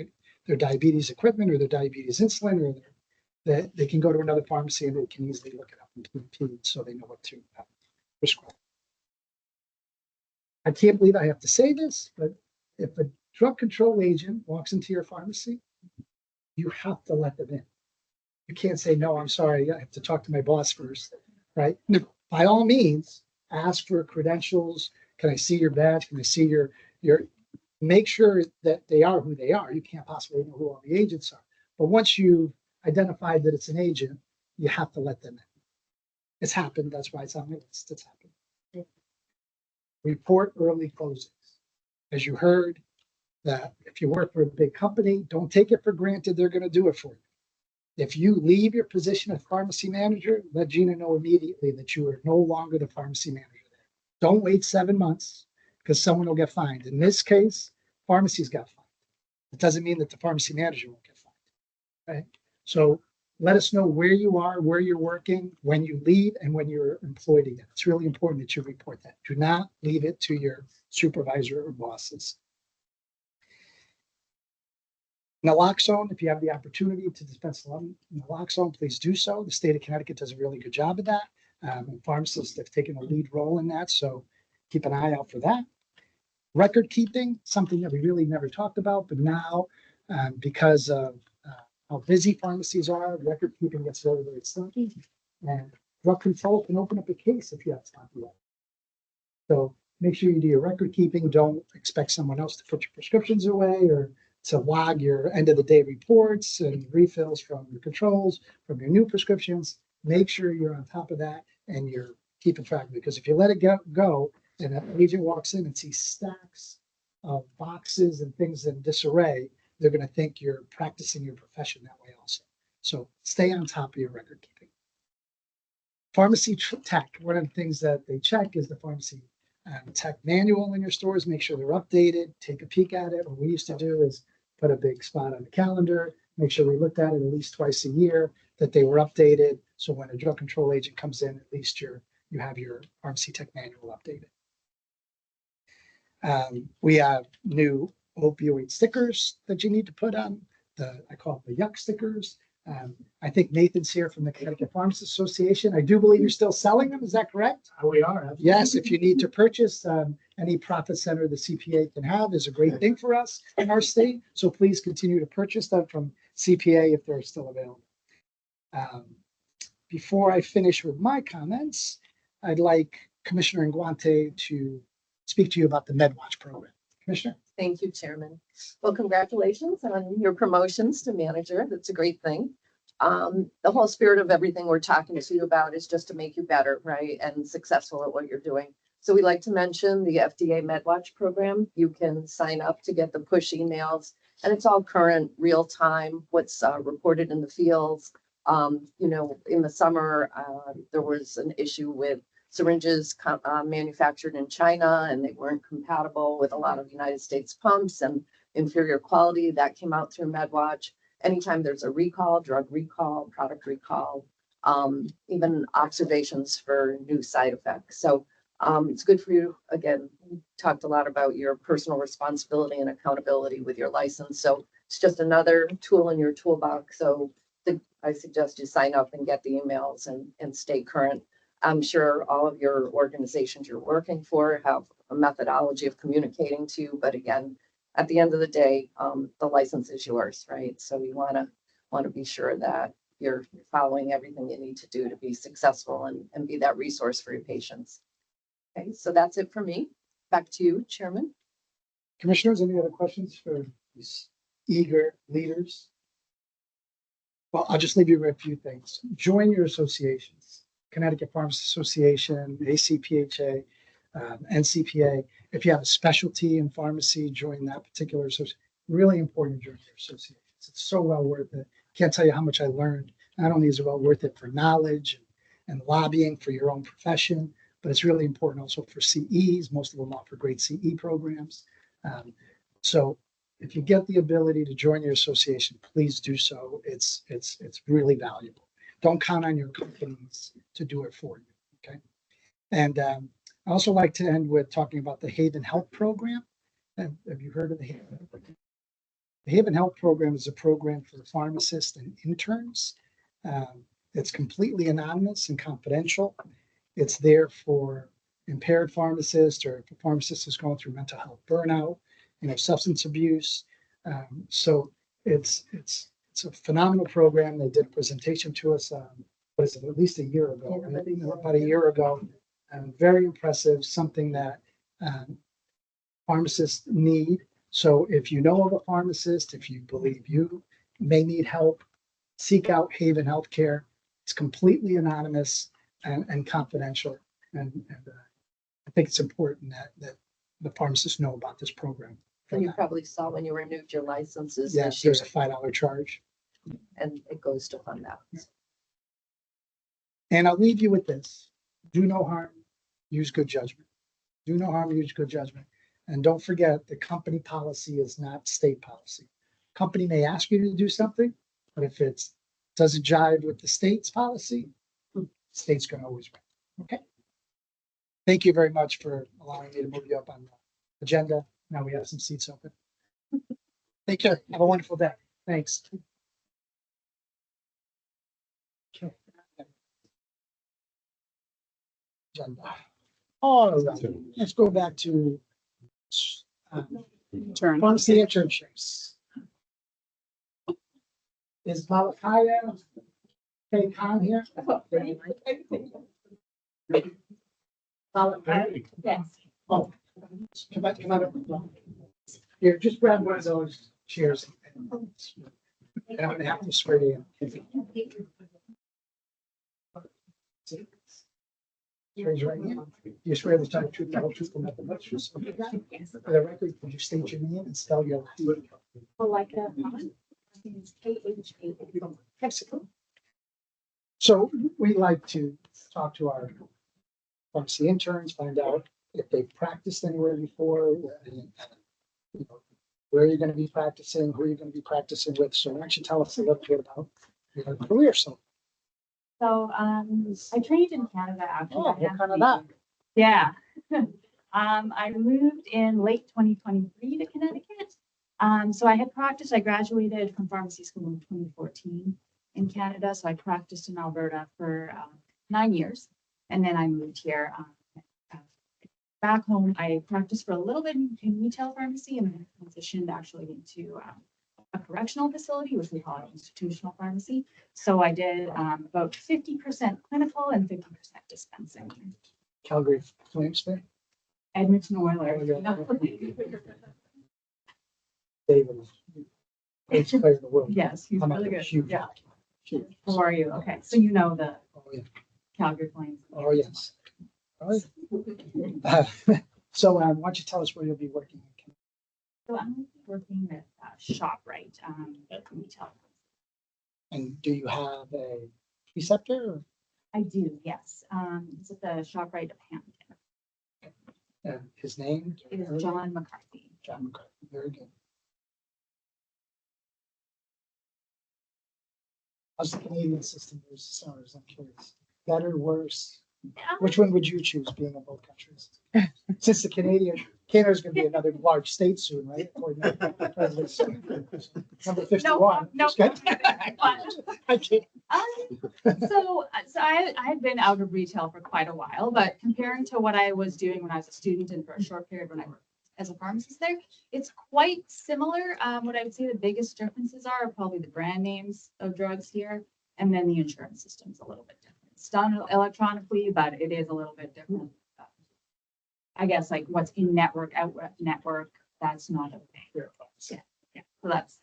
diabetes equipment or their diabetes insulin, or they can go to another pharmacy and they can easily look it up in PMP so they know what to prescribe. I can't believe I have to say this, but if a drug control agent walks into your pharmacy, you have to let them in. You can't say, no, I'm sorry, I have to talk to my boss first, right? No, by all means, ask for credentials. Can I see your badge? Can I see your, make sure that they are who they are. You can't possibly know who all the agents are. But once you've identified that it's an agent, you have to let them in. It's happened. That's why it's on my list. It's happened. Report early closings. As you heard, that if you work for a big company, don't take it for granted they're going to do it for you. If you leave your position as pharmacy manager, let Gina know immediately that you are no longer the pharmacy manager there. Don't wait 7 months because someone will get fined. In this case, pharmacies got fined. It doesn't mean that the pharmacy manager won't get fined. Right? So let us know where you are, where you're working, when you leave, and when you're employed again. It's really important that you report that. Do not leave it to your supervisor or bosses. Naloxone, if you have the opportunity to dispense naloxone, please do so. The state of Connecticut does a really good job of that. And pharmacists have taken a lead role in that, so keep an eye out for that. Record keeping, something that we really never talked about, but now because of how busy pharmacies are, record keeping gets very, very stinky. And drug control can open up a case if you have time to do that. So make sure you do your record keeping. Don't expect someone else to put your prescriptions away or to log your end of the day reports and refills from your controls, from your new prescriptions. Make sure you're on top of that and you're keeping track of it. Because if you let it go and an agent walks in and sees stacks of boxes and things in disarray, they're going to think you're practicing your profession that way also. So stay on top of your record keeping. Pharmacy tech, one of the things that they check is the pharmacy tech manual in your stores, make sure they're updated, take a peek at it. What we used to do is put a big spot on the calendar, make sure we looked at it at least twice a year, that they were updated. So when a drug control agent comes in, at least you have your pharmacy tech manual updated. We have new opioid stickers that you need to put on. I call it the yuck stickers. I think Nathan's here from the Connecticut Pharmacists Association. I do believe you're still selling them. Is that correct? We are. Yes, if you need to purchase any profit center the CPA can have is a great thing for us in our state. So please continue to purchase them from CPA if they're still available. Before I finish with my comments, I'd like Commissioner Nguante to speak to you about the MedWatch program. Commissioner? Thank you, Chairman. Well, congratulations on your promotions to manager. That's a great thing. The whole spirit of everything we're talking to you about is just to make you better, right? And successful at what you're doing. So we like to mention the FDA MedWatch program. You can sign up to get the push emails, and it's all current, real time, what's reported in the fields. In the summer, there was an issue with syringes manufactured in China, and they weren't compatible with a lot of United States pumps and inferior quality. That came out through MedWatch. Anytime there's a recall, drug recall, product recall, even observations for new side effects. So it's good for you. Again, we talked a lot about your personal responsibility and accountability with your license. So it's just another tool in your toolbox. So I suggest you sign up and get the emails and stay current. I'm sure all of your organizations you're working for have a methodology of communicating to you, but again, at the end of the day, the license is yours, right? So you want to be sure that you're following everything you need to do to be successful and be that resource for your patients. Okay, so that's it for me. Back to you, Chairman. Commissioners, any other questions for these eager leaders? Well, I'll just leave you with a few things. Join your associations. Connecticut Pharmacists Association, ACPHA, NCPA. If you have a specialty in pharmacy, join that particular association. Really important to join your associations. It's so well worth it. Can't tell you how much I learned. Not only is it well worth it for knowledge and lobbying for your own profession, but it's really important also for CEs. Most of them offer great CE programs. So if you get the ability to join your association, please do so. It's really valuable. Don't count on your companies to do it for you, okay? And I also like to end with talking about the Haven Health Program. Have you heard of the Haven Health Program? The Haven Health Program is a program for pharmacists and interns. It's completely anonymous and confidential. It's there for impaired pharmacists or if a pharmacist is going through mental health burnout, substance abuse. So it's a phenomenal program. They did a presentation to us, at least a year ago, about a year ago. Very impressive, something that pharmacists need. So if you know of a pharmacist, if you believe you may need help, seek out Haven Healthcare. It's completely anonymous and confidential. And I think it's important that the pharmacists know about this program. And you probably saw when you renewed your licenses Yeah, this year, there's a $5 charge. and it goes to fund that. And I'll leave you with this. Do no harm, use good judgment. Do no harm, use good judgment. And don't forget, the company policy is not state policy. Company may ask you to do something, but if it doesn't jive with the state's policy, the state's going to always win. Okay? Thank you very much for allowing me to move you up on the agenda. Now we have some seats open. Take care. Have a wonderful day. Thanks. Okay. Agenda. All right. Let's go back to pharmacy internships. Is Malakaya K. Khan here? Malakaya? Yes. Oh, come on. Here, just grab one of those chairs. And I'm gonna have to swear to you. Raise your right hand. You swear to tell the truth, the whole truth, and nothing but the truth. So, for the record, could you state your name and spell your last name? Malika Khan. K-H-A. Mexico. So we like to talk to our pharmacy interns, find out if they've practiced anywhere before, and, you know, where you're gonna be practicing, who you're gonna be practicing with. So why don't you tell us a little bit about your career? So, So, I trained in Canada actually. oh, what kind of that? Yeah. I moved in late 2023 to Connecticut. So I had practiced, I graduated from pharmacy school in 2014 in Canada. So I practiced in Alberta for 9 years. And then I moved here. Back home, I practiced for a little bit in retail pharmacy and then transitioned actually into a correctional facility, which we call institutional pharmacy. So I did about 50% clinical and 50% dispensing. Calgary Flames fan? Edmonton Oilers. David. Greatest player in the world. Yes, he's I'm really a good. huge Yeah. hockey. Huge. How are you? Okay, so you know the Oh, yeah. Calgary Flames. Oh, yes. Oh, yeah. So why don't you tell us where you'll be working? So I'm working with ShopRite retail. And do you have a preceptor? Or, I do, yes. It's at the ShopRite of Hampton. his name? It is John McCarthy. John McCarthy. Very good. How's the Canadian system versus ours? I'm curious. Better, worse? Which one would you choose being in both countries? Since Canada's gonna be another large state soon, right? According to the president's- Number 51. No. Just kidding. I can't. So I had been out of retail for quite a while, but comparing to what I was doing when I was a student and for a short period when I worked as a pharmacist there, it's quite similar. What I would say the biggest differences are probably the brand names of drugs here, and then the insurance system's a little bit different. It's done electronically, but it is a little bit different. I guess like what's in network, out network, that's not a thing. Yeah. So that's.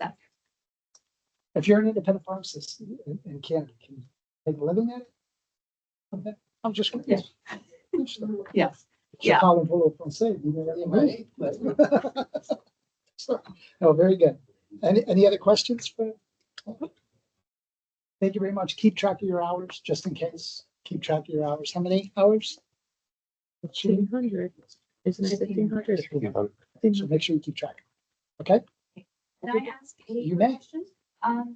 If you're an independent pharmacist in Canada, can you make a living at it? Okay. I'm just curious. Yes. Je parle pour le français, you know what I mean? Oh, very good. Any other questions for? Thank you very much. Keep track of your hours, just in case. Keep track of your hours. How many hours? 1,500. Isn't it 1,500? So make sure you keep track. Okay? Can I ask You a may. question?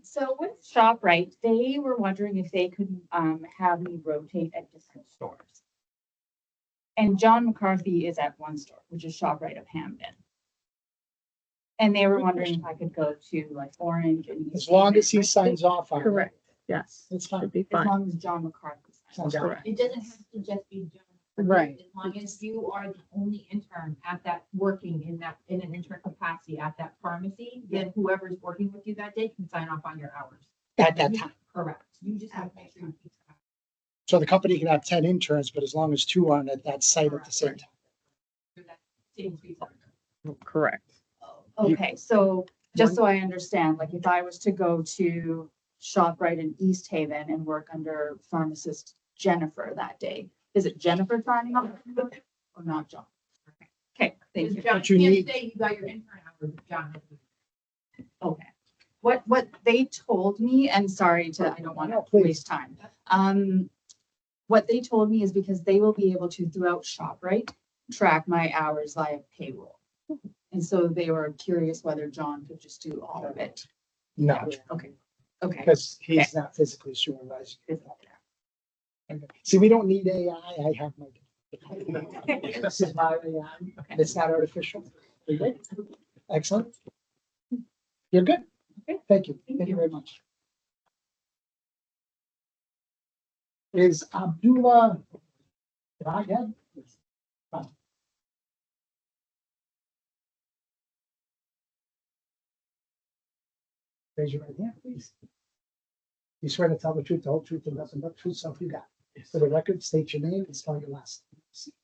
So with ShopRite, they were wondering if they could have me rotate at different stores. And John McCarthy is at one store, which is ShopRite of Hamden. And they were wondering if I could go to like Orange and. As long as he signs off on it. Correct. Yes. It's fine. Should be As fine. long as John McCarthy signs. Sounds good. Correct. It doesn't have to just be John. Right. As long as you are the only intern at that, working in an intern capacity at that pharmacy, then whoever's working with you that day can sign off on your hours. At that time. Correct. You just have to make sure you keep track. So the company can have 10 interns, but as long as 2 aren't at that site at the same time. Correct. Okay, so just so I understand, like if I was to go to ShopRite in East Haven and work under pharmacist Jennifer that day, is it Jennifer signing off or not John? Okay, thank you. John, But you can't need- say you got your intern hours, John. Okay. What they told me, and sorry to, I don't want No, to please. waste time. What they told me is because they will be able to throughout ShopRite track my hours via payroll. And so they were curious whether John could just do all of it. No, Okay, okay. because he's not physically supervising. Okay. See, we don't need AI. I have my. This is my AI. It's not artificial. You're good. Excellent. You're good. Okay. Thank you. Thank you very much. Is Abdullah? Ragheb? Raise your right hand, please. You swear to tell the truth, the whole truth, and nothing but the truth, so help you God. For the record, state your name and spell your last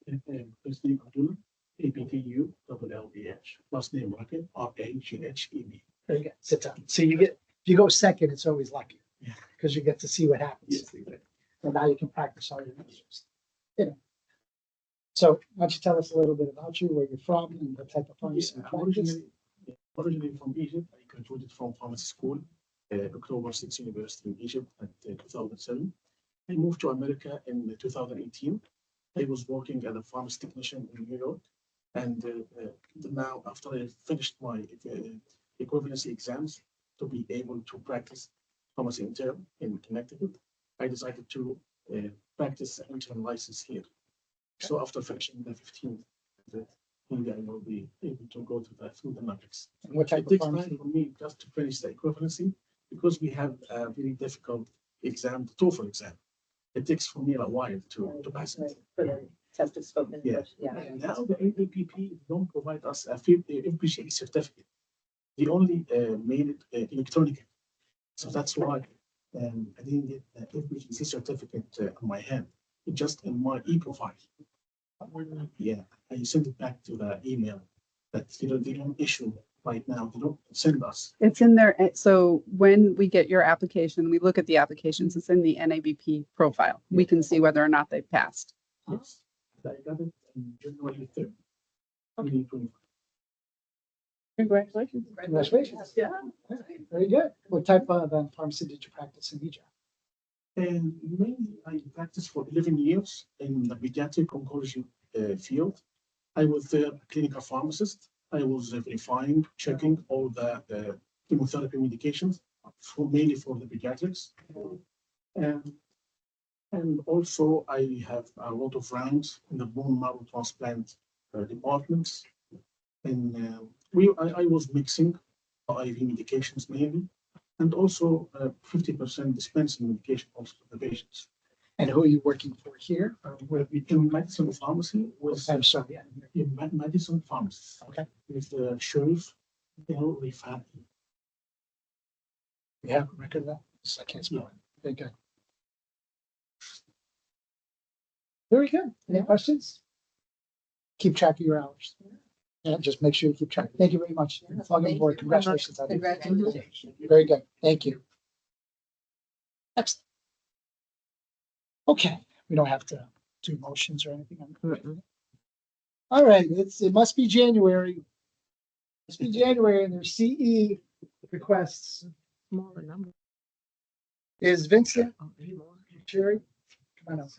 name. First name Abdullah, ABDULLAH. Last name Ragheb, RAGHEB. Very good. Sit down. So you get, if you go second, it's always lucky. Yeah. Because you get to see what happens. Yes, exactly. So now you can practice all your answers. You know. So why don't you tell us a little bit about you, where you're from, and what type of pharmacy you I'm practice? originally from Egypt. I graduated from pharmacy school, October 6 University in Egypt at 2007. I moved to America in 2018. I was working as a pharmacy technician in New York. And now, after I finished my equivalency exams to be able to practice pharmacy intern in Connecticut, I decided to practice the intern license here. So after finishing the 15th, I will be able to go through the matrix. What type It of takes time pharmacy? for me just to finish the equivalency because we have a very difficult exam, the TOEFL exam. It takes for me a while to pass it. For the test of spoken Yeah. English, yeah. And now the AAPP don't provide us a FPGA certificate. They only made it electronic. So that's why I didn't get the FPGA certificate on my hand. It's just in my e-profile. Yeah, I sent it back to the email that they don't issue right now. They don't send us. It's in there. So when we get your application, we look at the applications, it's in the NABP profile. We can see whether or not they've passed. Yes, I got it on January 3rd. 2025. Congratulations. Congratulations. Yeah. Very good. What type of pharmacy did you practice in Egypt? And mainly I practiced for 11 years in the pediatric oncology field. I was a clinical pharmacist. I was verifying, checking all the chemotherapy medications mainly for the pediatrics. And also I have a lot of rounds in the bone marrow transplant departments. And I was mixing IV medications mainly, and also 50% dispensing medication also to the patients. And who are you working for here? We're in medicine pharmacy with I'm sorry. in medicine pharmacy. Okay. With the Sharif El Rifai. We have a record of that? Yes, I can't spell it. Very good. Very good. Any questions? Keep track of your hours. Yeah, just make sure you keep track. Thank you very much. Welcome Thank aboard. you. Congratulations on it. Congratulations. Very good. Thank you. Excellent. Okay, we don't have to do motions or anything. All right, it must be January. Must be January and there's CE requests. Smaller number. Is Vincent Oh, any more? Cherry? Come on up.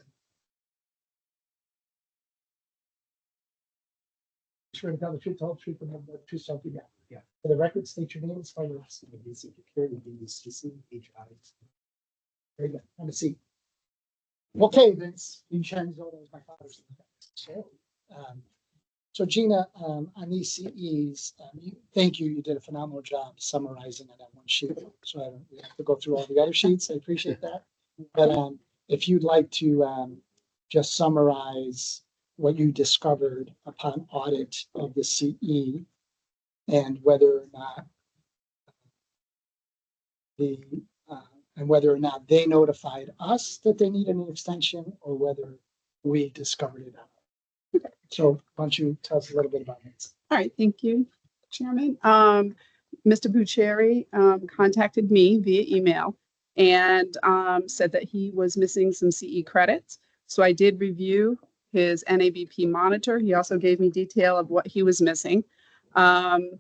Sure to tell the truth, the whole truth, and nothing but the truth, so help you God. Yeah. For the record, state your name and spell your last name. Very good. Have a seat. Okay, Vince. You Chinese old as my father's. So Gina, on these CEs, thank you. You did a phenomenal job summarizing it on one sheet. So I don't have to go through all the other sheets. I appreciate that. But if you'd like to just summarize what you discovered upon audit of the CE and whether or not they notified us that they needed an extension or whether we discovered it out. So why don't you tell us a little bit about it? All right, thank you, Chairman. Mr. Bucieri contacted me via email and said that he was missing some CE credits. So I did review his NABP monitor. He also gave me detail of what he was missing. In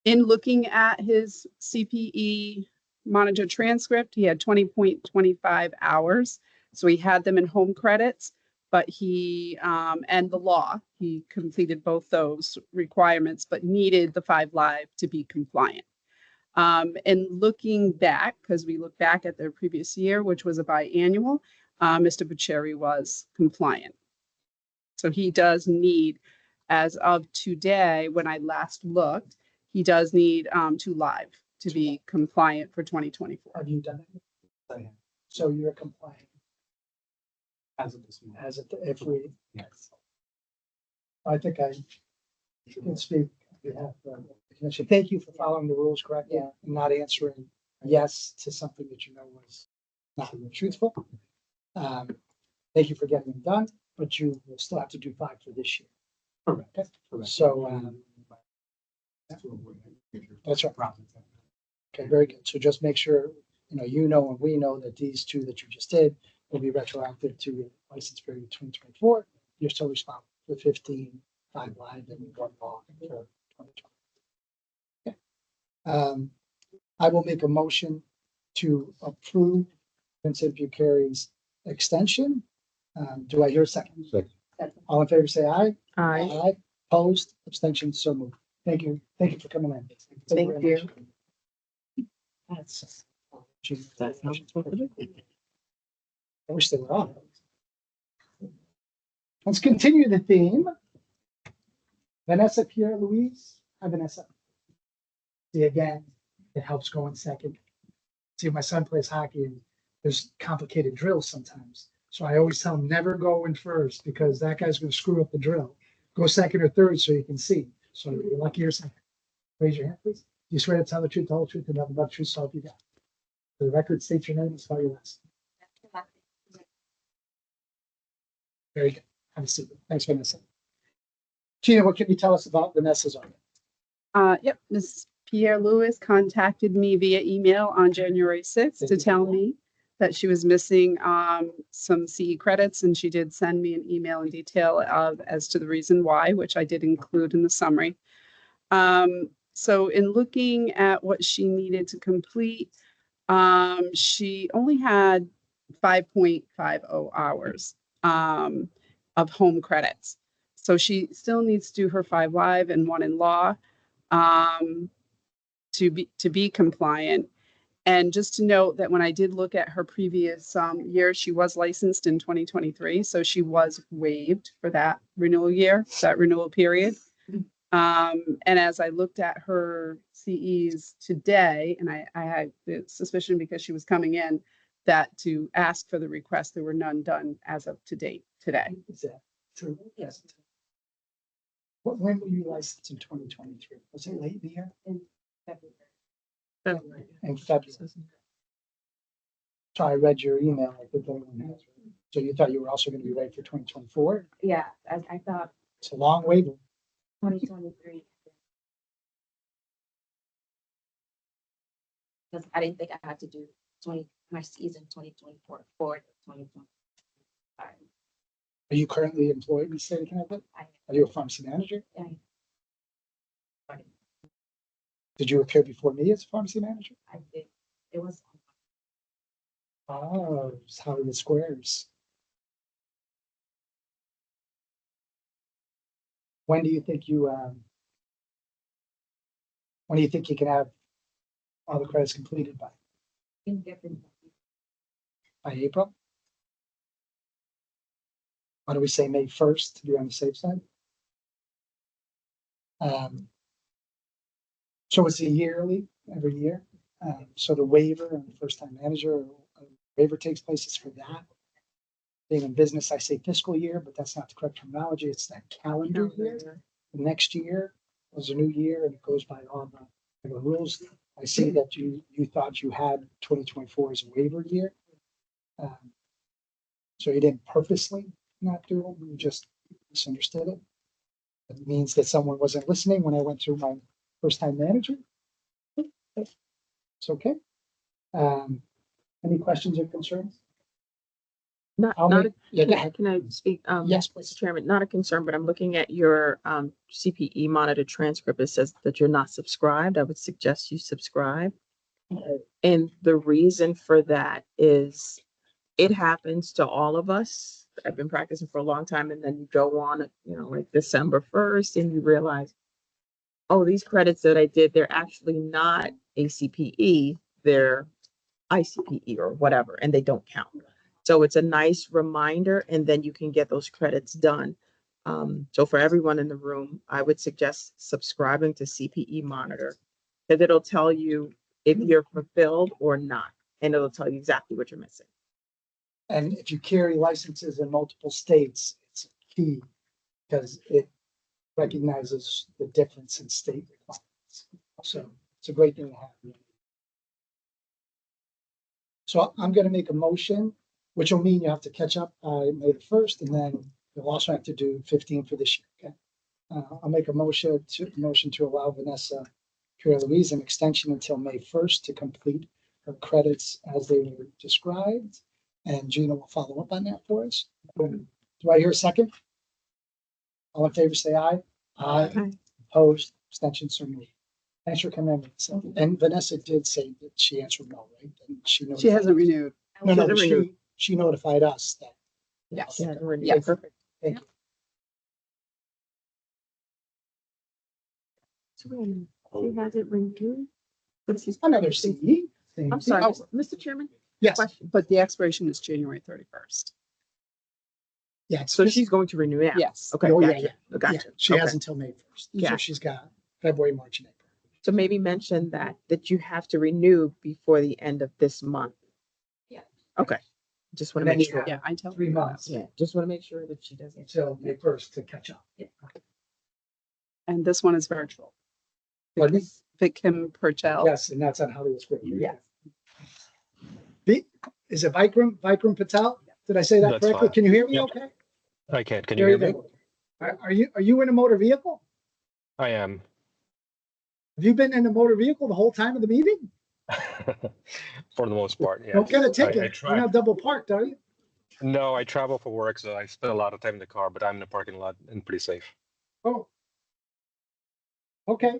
looking at his CPE monitor transcript, he had 20.25 hours. So he had them in home credits, but he, and the law, he completed both those requirements, but needed the 5 live to be compliant. And looking back, because we look back at the previous year, which was a biannual, Mr. Bucieri was compliant. So he does need, as of today, when I last looked, he does need 2 live to be compliant for 2024. Have you done it? So you're compliant As of this moment. as if we, Yes. I think I can speak on behalf of the commission. Thank you for following the rules correctly and not answering yes to something that you know was not truthful. Thank you for getting them done, but you will still have to do 5 for this year. Correct. Okay. Correct. So, that's right. Okay, very good. So just make sure, and we know that these 2 that you just did will be retroactive to your license period 2024. You're still responsible for 15, 5 live and 1 law for 2020. Okay. I will make a motion to approve Vincent Bucieri's extension. Do I hear a second? Second. All in favor, say aye. Aye. Opposed, abstentions, so moved. Thank you. Thank you for coming in. Thank very you. much. That's. That's how it's supposed to be. I wish they were on. Let's continue the theme. Vanessa Pierre Louise. Hi, Vanessa. See, again, it helps go in second. See, my son plays hockey and there's complicated drills sometimes. So I always tell him never go in first because that guy's going to screw up the drill. Go second or third so you can see. So you're lucky you're second. Raise your hand, please. Do you swear to tell the truth, the whole truth, and nothing but the truth, so help you God? For the record, state your name and spell your last. Very good. Have a seat. Thanks, Vanessa. Gina, what can you tell us about Vanessa's argument? Yep, Ms. Pierre Lewis contacted me via email on January 6th to tell me that she was missing some CE credits, and she did send me an email in detail as to the reason why, which I did include in the summary. So in looking at what she needed to complete, she only had 5.50 hours of home credits. So she still needs to do her 5 live and 1 in law to be compliant. And just to note that when I did look at her previous year, she was licensed in 2023, so she was waived for that renewal year, that renewal period. And as I looked at her CEs today, and I had the suspicion because she was coming in that to ask for the request, there were none done as of to date today. Is that true? Yes. When were you licensed in 2023? Was it late in the year? In February. In February. So I read your email. I think everyone has. So you thought you were also going to be ready for 2024? Yeah, I thought It's a long waiver. 2023. Because I didn't think I had to do my season 2024 for 2020. Are you currently employed in the state of Connecticut? I Are you a pharmacy manager? I Did you appear before me as a pharmacy manager? did. It was Oh, it's Hollywood Squares. When do you think you can have all the credits completed by? in different. By April? Why do we say May 1st to be on the safe side? So it's a yearly, every year. So the waiver and the first time manager waiver takes place, it's for that. Being in business, I say fiscal year, but that's not the correct terminology. It's that calendar year. The next year was a new year and it goes by all the rules. I see that you thought you had 2024 as a waiver year. So you didn't purposely not do it, you just misunderstood it. It means that someone wasn't listening when I went through my first time manager. It's okay. Any questions or concerns? Not, I'll not, make- a- yeah, go ahead. can I speak? Yes, please. Mr. Chairman, not a concern, but I'm looking at your CPE monitor transcript. It says that you're not subscribed. I would suggest you subscribe. And the reason for that is it happens to all of us. I've been practicing for a long time, and then you go on, like December 1st, and you realize, oh, these credits that I did, they're actually not ACPE, they're ICPE or whatever, and they don't count. So it's a nice reminder, and then you can get those credits done. So for everyone in the room, I would suggest subscribing to CPE Monitor, because it'll tell you if you're fulfilled or not, and it'll tell you exactly what you're missing. And if you carry licenses in multiple states, it's key because it recognizes the difference in state requirements. So it's a great thing to have. So I'm going to make a motion, which will mean you have to catch up by May the 1st, and then you'll also have to do 15 for this year. Okay. I'll make a motion to allow Vanessa Pierre Louise an extension until May 1st to complete her credits as they were described. And Gina will follow up on that for us. Do I hear a second? All in favor, say aye. Aye. Opposed, abstentions, so moved. Thanks for coming in. Vanessa. And Vanessa did say that she answered no, right? And she knows. She hasn't renewed. No, She hasn't renewed. she notified us that. Yes. Yeah, already. Yes. Perfect. Thank you. She has it renewed. But she's Another CE. I'm sorry, Oh. Mr. Chairman. Yes, Question. But the expiration is January 31st. yeah. it's So this- she's going to renew now? Yes. Okay, Oh, yeah, gotcha. yeah. Gotcha. She Okay. has until May 1st. So Gotcha. she's got February, March, and April. So maybe mention that you have to renew before the end of this month. Yeah. Okay. Just want And to then make you sure. have Yeah, I tell 3 her that. months Yeah, just want to make sure that she doesn't. until May 1st to catch up. And this one is virtual. Pardon me? Vickim Purcell. Yes, and that's on Hollywood Square. Yes. Is it Vikram Patel? Did I say that That's correctly? fine. Can you hear me Yep. okay? I can. Can you Very hear me? good. Are you in a motor vehicle? I am. Have you been in a motor vehicle the whole time of the meeting? For the most part, yeah. Don't get a I ticket. try. You're not double parked, are you? No, I travel for work, so I spend a lot of time in the car, but I'm in the parking lot and pretty safe. Oh. Okay.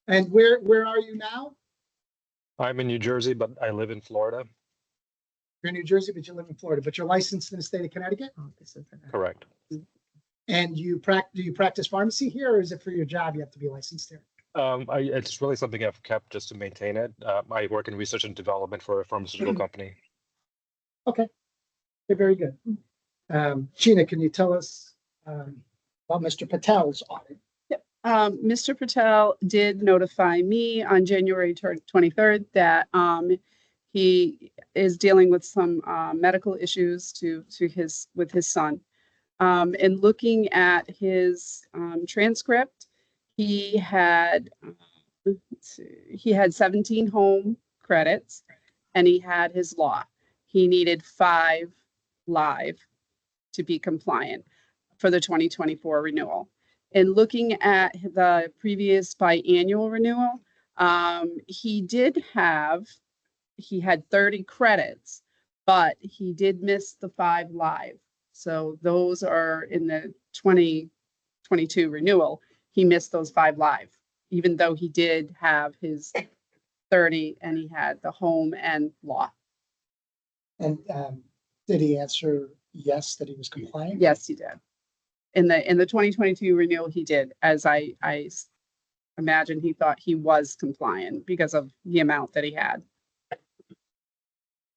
And where are you now? I'm in New Jersey, but I live in Florida. You're in New Jersey, but you live in Florida, but you're licensed in the state of Connecticut? Oh, this is the- Correct. And do you practice pharmacy here, or is it for your job you have to be licensed here? It's really something I've kept just to maintain it. I work in research and development for a pharmaceutical company. Okay, very good. Gina, can you tell us about Mr. Patel's audit? Mr. Patel did notify me on January 23rd that he is dealing with some medical issues with his son. And looking at his transcript, he had 17 home credits, and he had his law. He needed 5 live to be compliant for the 2024 renewal. And looking at the previous biannual renewal, he had 30 credits, but he did miss the 5 live. So those are in the 2022 renewal. He missed those 5 live, even though he did have his 30 and he had the home and law. And did he answer yes, that he was compliant? Yes, he did. In the 2022 renewal, he did, as I imagine he thought he was compliant because of the amount that he had.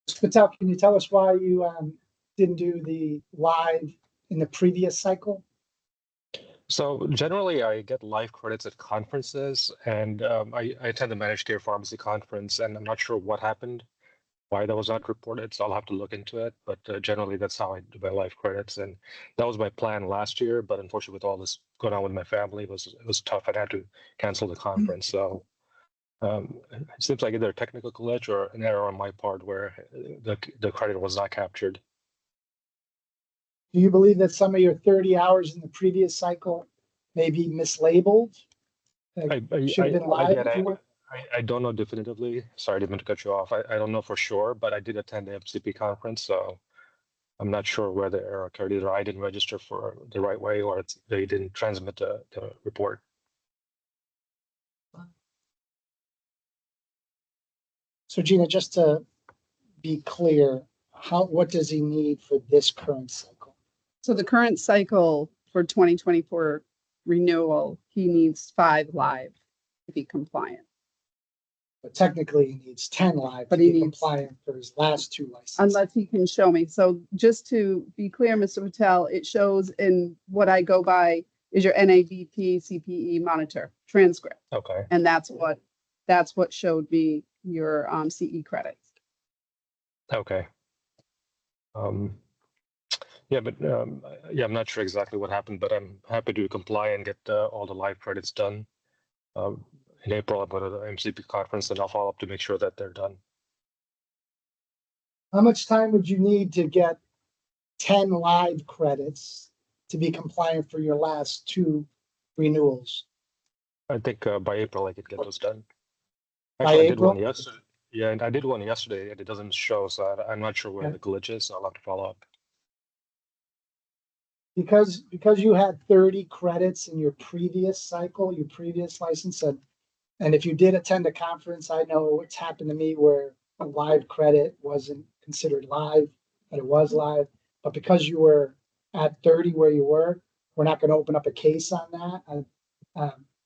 Mr. Patel, can you tell us why you didn't do the live in the previous cycle? So generally, I get live credits at conferences, and I attend the Managed Care Pharmacy Conference, and I'm not sure what happened, why that was not reported, so I'll have to look into it. But generally, that's how I do my live credits, and that was my plan last year. But unfortunately, with all this going on with my family, it was tough. I had to cancel the conference. So it seems like either a technical glitch or an error on my part where the credit was not captured. Do you believe that some of your 30 hours in the previous cycle may be mislabeled? Should have been live Again, before? I don't know definitively. Sorry, I didn't mean to cut you off. I don't know for sure, but I did attend the MCP conference, so I'm not sure where the error occurred. Either I didn't register for the right way or they didn't transmit the report. So Gina, just to be clear, what does he need for this current cycle? So the current cycle for 2024 renewal, he needs 5 live to be compliant. But technically, he needs 10 live to But he be needs- compliant for his last 2 licenses. Unless he can show me. So just to be clear, Mr. Patel, it shows in what I go by is your NAVP CPE monitor transcript. Okay. And that's what showed me your CE credits. Okay. Yeah, but I'm not sure exactly what happened, but I'm happy to comply and get all the live credits done. In April, I'm going to the MCP conference, and I'll follow up to make sure that they're done. How much time would you need to get 10 live credits to be compliant for your last 2 renewals? I think by April I could get those done. By Actually, I did one April? yesterday. Yeah, and I did one yesterday, and it doesn't show, so I'm not sure where Okay. the glitch is. So I'll have to follow up. Because you had 30 credits in your previous cycle, your previous license, and if you did attend a conference, I know it's happened to me where a live credit wasn't considered live that it was live, but because you were at 30 where you were, we're not gonna open up a case on that.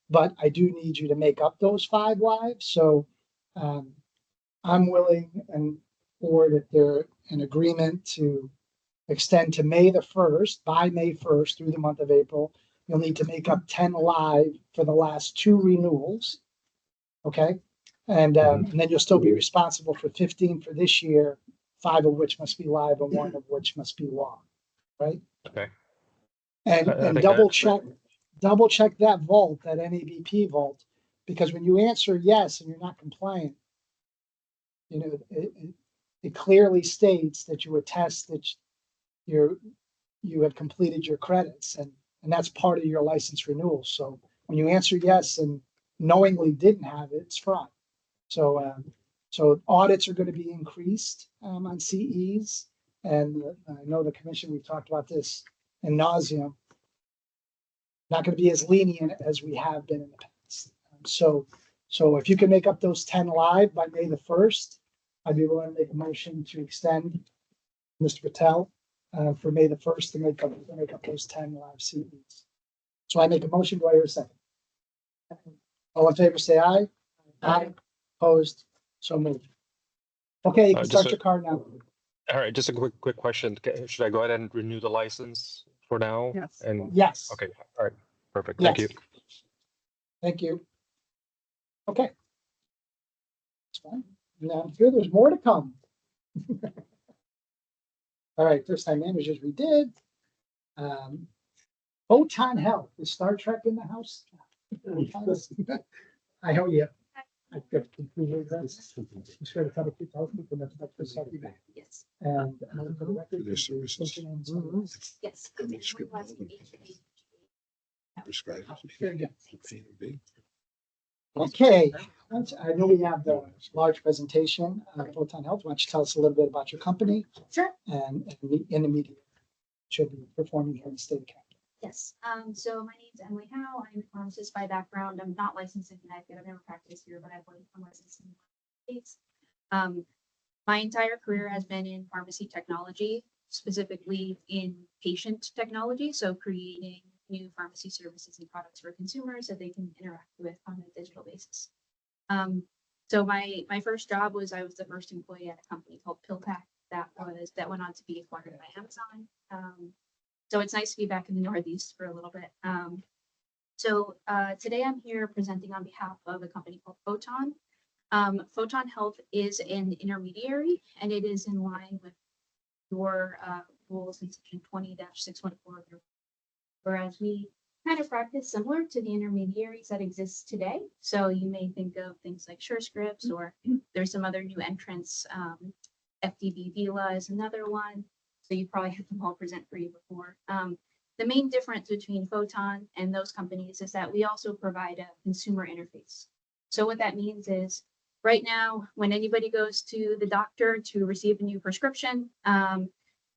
But I do need you to make up those 5 lives, so, I'm willing and or that they're in agreement to extend to May the 1st, by May 1st through the month of April. You'll need to make up 10 live for the last 2 renewals. Okay? And then you'll still be responsible for 15 for this year, 5 of which must be live and 1 of which must be long, right? Okay. And, I and think double that- check that vault, that NABP vault, because when you answer yes and you're not compliant, you know, it clearly states that you attest that you have completed your credits, and that's part of your license renewal. So when you answer yes and knowingly didn't have it, it's fraud. So so audits are going to be increased on CEs, and I know the commission, we've talked about this in nauseum. Not going to be as lenient as we have been in the past. So if you can make up those 10 live by May the 1st, I'd be willing to make a motion to extend Mr. Patel for May the 1st to make up those 10 live CEs. So I make a motion. Do I hear a second? All in favor, say aye. Aye. Opposed? So moved. Okay, you can start your card now. All right, just a quick question. Should I go ahead and renew the license for now? Yes. And Yes. okay, all right, perfect. Thank you. Yes. Thank you. Okay. That's fine. Now I'm sure there's more to come. All right, first time managers we did. Photon Health, is Star Trek in the house? I owe you. I've got completely addressed. I'm sure to tell the people that's not for something. Yes. And for the record, Their services. Yes. Prescribe. Very good. Okay, I know we have the large presentation of Photon Health. Why don't you tell us a little bit about your company? Sure. And in the media should be performing here in the state of Connecticut. Yes, so my name's Emily Howe. I'm a pharmacist by background. I'm not licensed in Connecticut. I've never practiced here, but I'm licensed in the States. My entire career has been in pharmacy technology, specifically in patient technology. So creating new pharmacy services and products for consumers that they can interact with on a digital basis. So my first job was I was the first employee at a company called PillPack that went on to be acquired by Amazon. So it's nice to be back in the Northeast for a little bit. So today I'm here presenting on behalf of a company called Photon. Photon Health is an intermediary, and it is in line with your rules in section 20-614 of your, whereas we kind of practice similar to the intermediaries that exist today. So you may think of things like SureScripts, or there's some other new entrants. FDB Vila is another one. So you probably had them all present for you before. The main difference between Photon and those companies is that we also provide a consumer interface. So what that means is right now, when anybody goes to the doctor to receive a new prescription,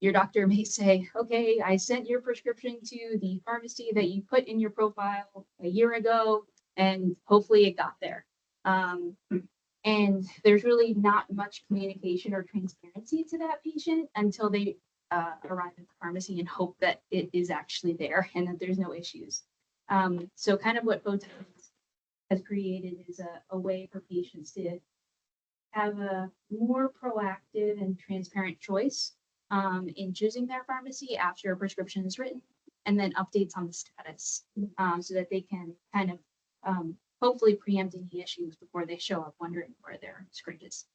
your doctor may say, okay, I sent your prescription to the pharmacy that you put in your profile a year ago, and hopefully it got there. And there's really not much communication or transparency to that patient until they arrive at the pharmacy and hope that it is actually there and that there's no issues. So kind of what Photon has created is a way for patients to have a more proactive and transparent choice in choosing their pharmacy after a prescription is written, and then updates on the status so that they can kind of hopefully preempt any issues before they show up wondering where their script is.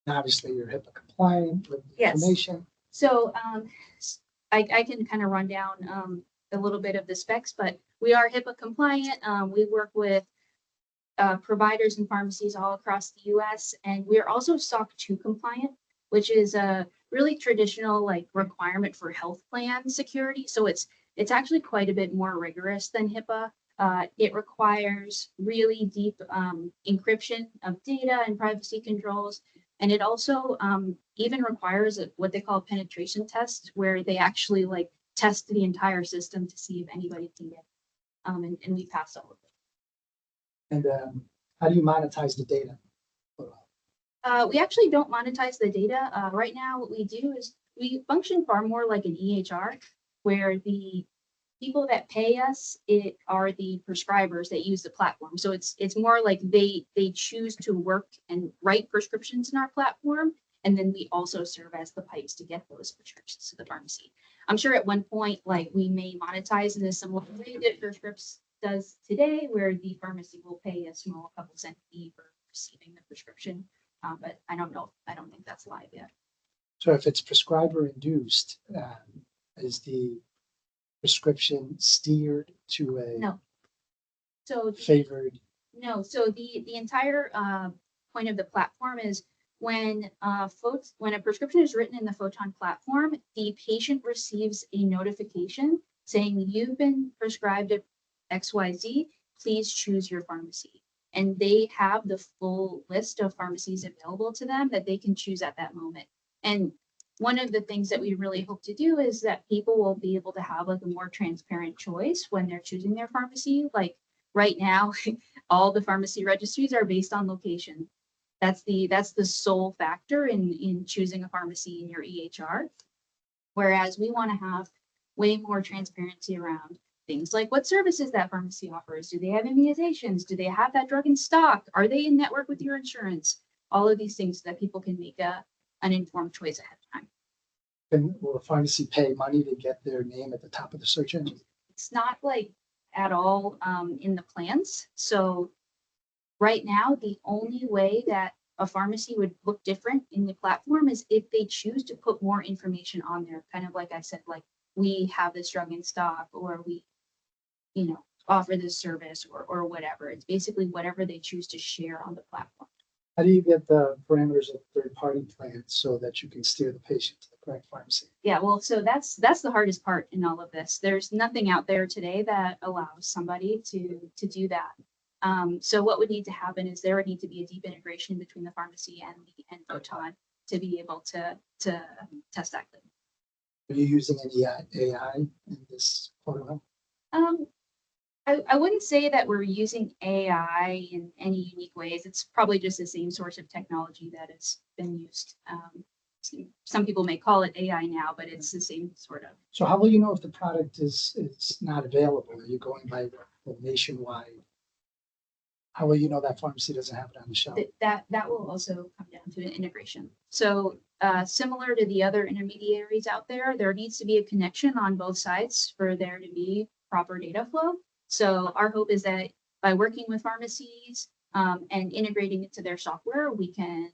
Obviously, you're HIPAA compliant with Yes. information. So I can kind of run down a little bit of the specs, but we are HIPAA compliant. We work with providers and pharmacies all across the US, and we're also SOC 2 compliant, which is a really traditional like requirement for health plan security. So it's actually quite a bit more rigorous than HIPAA. It requires really deep encryption of data and privacy controls. And it also even requires what they call a penetration test, where they actually like test the entire system to see if anybody can get it. And we pass all of it. And how do you monetize the data? We actually don't monetize the data. Right now, what we do is we function far more like an EHR, where the people that pay us are the prescribers that use the platform. So it's more like they choose to work and write prescriptions in our platform, and then we also serve as the pipes to get those prescriptions to the pharmacy. I'm sure at one point, like we may monetize in a similar way that FirstScripts does today, where the pharmacy will pay a small couple cent fee for receiving the prescription. But I don't know. I don't think that's live yet. So if it's prescriber induced, is the prescription steered to a No. So favored? no. So the entire point of the platform is when when a prescription is written in the Photon platform, the patient receives a notification saying you've been prescribed XYZ. Please choose your pharmacy. And they have the full list of pharmacies available to them that they can choose at that moment. And one of the things that we really hope to do is that people will be able to have like a more transparent choice when they're choosing their pharmacy. Like right now, all the pharmacy registries are based on location. That's the sole factor in choosing a pharmacy in your EHR. Whereas we want to have way more transparency around things like what services that pharmacy offers. Do they have immunizations? Do they have that drug in stock? Are they in network with your insurance? All of these things so that people can make an informed choice ahead of time. And will a pharmacy pay money to get their name at the top of the search engine? It's not like at all in the plans. So right now, the only way that a pharmacy would look different in the platform is if they choose to put more information on there. Kind of like I said, like we have this drug in stock, or we, offer this service or whatever. It's basically whatever they choose to share on the platform. How do you get the parameters of third-party plans so that you can steer the patient to the correct pharmacy? Yeah, well, so that's the hardest part in all of this. There's nothing out there today that allows somebody to do that. So what would need to happen is there would need to be a deep integration between the pharmacy and Photon to be able to test that claim. Are you using any AI in this protocol? I wouldn't say that we're using AI in any unique ways. It's probably just the same source of technology that has been used. Some people may call it AI now, but it's the same sort of. So how will you know if the product is not available? Are you going by the nationwide? How will you know that pharmacy doesn't have it on the shelf? That will also come down to an integration. So similar to the other intermediaries out there, there needs to be a connection on both sides for there to be proper data flow. So our hope is that by working with pharmacies and integrating into their software, we can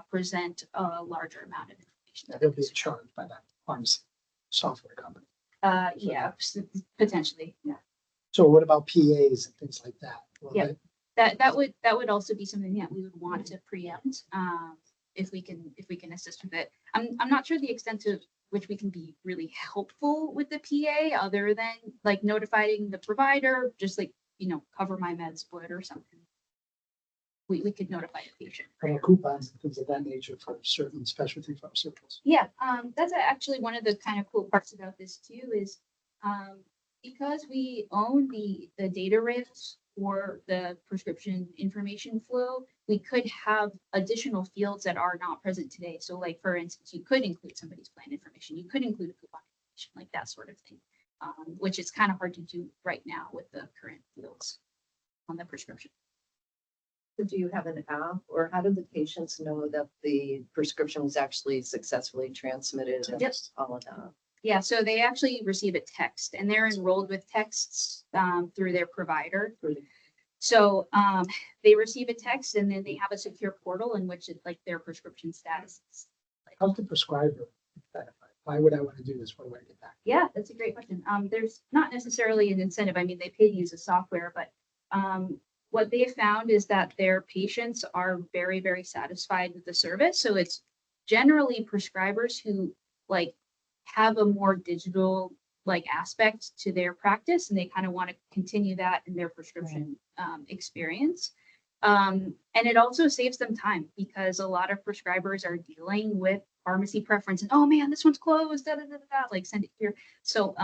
present a larger amount of information. There'll be a charge by that pharmacy software company. Yeah, potentially. Yeah. So what about PAs and things like that? Will Yeah. they- That would also be something that we would want to preempt if we can assist with it. I'm not sure the extent to which we can be really helpful with the PA other than like notifying the provider, just like, cover my meds would or something. We could notify the patient. How about coupons and things of that nature for certain specialty pharmaceuticals? Yeah, that's actually one of the kind of cool parts about this too is because we own the data rails for the prescription information flow, we could have additional fields that are not present today. So like, for instance, you could include somebody's plan information. You could include a coupon information, like that sort of thing, which is kind of hard to do right now with the current fields on the prescription. So do you have an app, or how do the patients know that the prescription was actually successfully transmitted? And Yep. all of that? Yeah, so they actually receive a text and they're enrolled with texts through their provider. So they receive a text and then they have a secure portal in which it's like their prescription status is. How's the prescriber identified? Why would I want to do this? What do I get back? Yeah, that's a great question. There's not necessarily an incentive. I mean, they pay to use the software, but what they found is that their patients are very, very satisfied with the service. So it's generally prescribers who like have a more digital like aspect to their practice, and they kind of want to continue that in their prescription experience. And it also saves them time because a lot of prescribers are dealing with pharmacy preference and, oh man, this one's closed, like send it here. So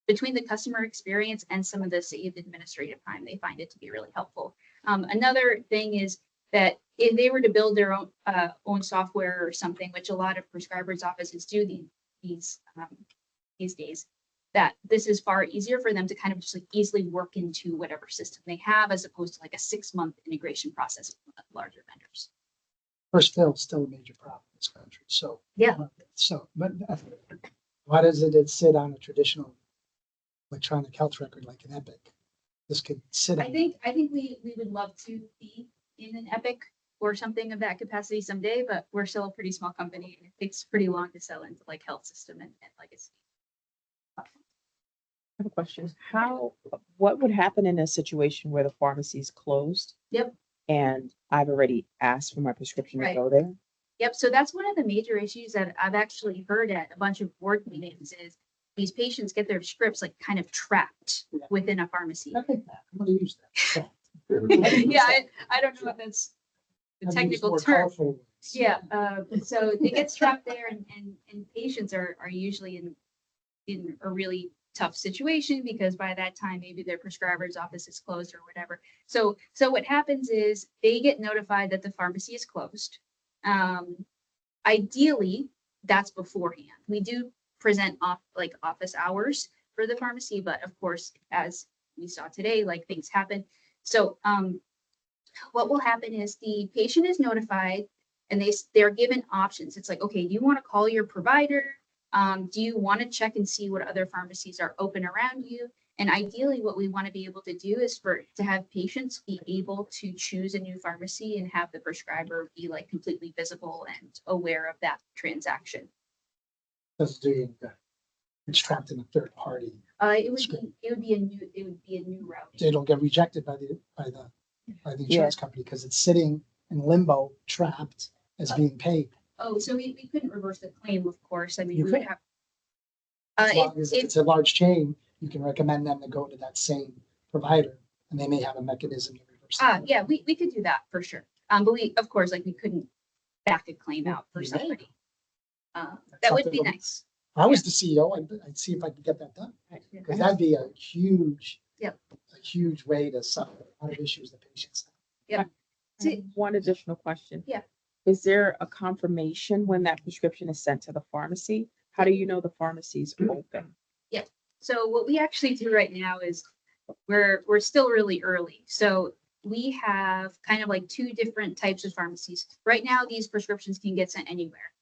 between the customer experience and some of the saved administrative time, they find it to be really helpful. Another thing is that if they were to build their own software or something, which a lot of prescribers' offices do these days, that this is far easier for them to kind of just like easily work into whatever system they have, as opposed to like a 6-month integration process with larger vendors. First fill is still a major problem in this country, so. Yeah. So, but why doesn't it sit on a traditional electronic health record like an Epic? This could sit on. I think we would love to be in an Epic or something of that capacity someday, but we're still a pretty small company and it takes pretty long to sell into like health system and legacy. I have a question. What would happen in a situation where the pharmacy is closed? Yep. And I've already asked for my prescription to Right. go there? Yep. So that's one of the major issues that I've actually heard at a bunch of board meetings is these patients get their scripts like kind of trapped within a pharmacy. I think that, I'm gonna use that. Yeah, I don't know if that's the I've used technical more term. colorful words. Yeah, so they get trapped there and patients are usually in a really tough situation because by that time, maybe their prescriber's office is closed or whatever. So what happens is they get notified that the pharmacy is closed. Ideally, that's beforehand. We do present office hours for the pharmacy, but of course, as we saw today, like things happen. So what will happen is the patient is notified and they're given options. It's like, okay, do you want to call your provider? Do you want to check and see what other pharmacies are open around you? And ideally, what we want to be able to do is to have patients be able to choose a new pharmacy and have the prescriber be like completely visible and aware of that transaction. Doesn't do you good. It's trapped in a third party. It would be a new route. It'll get rejected by the insurance company because it's sitting in limbo, trapped as being paid. Oh, so we couldn't reverse the claim, of course. I mean, You we would could. have. As long as it's a large chain, you can recommend them to go to that same provider and they may have a mechanism to reverse. it. Yeah, we could do that for sure. But we, of course, like we couldn't back a claim out for You may. somebody. That would be something- nice. If I was the CEO, I'd see if I could get that done. Because that'd be a huge, Yep. a huge way to solve a lot of issues that patients have. I have one additional question. Yeah. Is there a confirmation when that prescription is sent to the pharmacy? How do you know the pharmacy is open? Yeah. So what we actually do right now is we're still really early. So we have kind of like 2 different types of pharmacies. Right now, these prescriptions can get sent anywhere.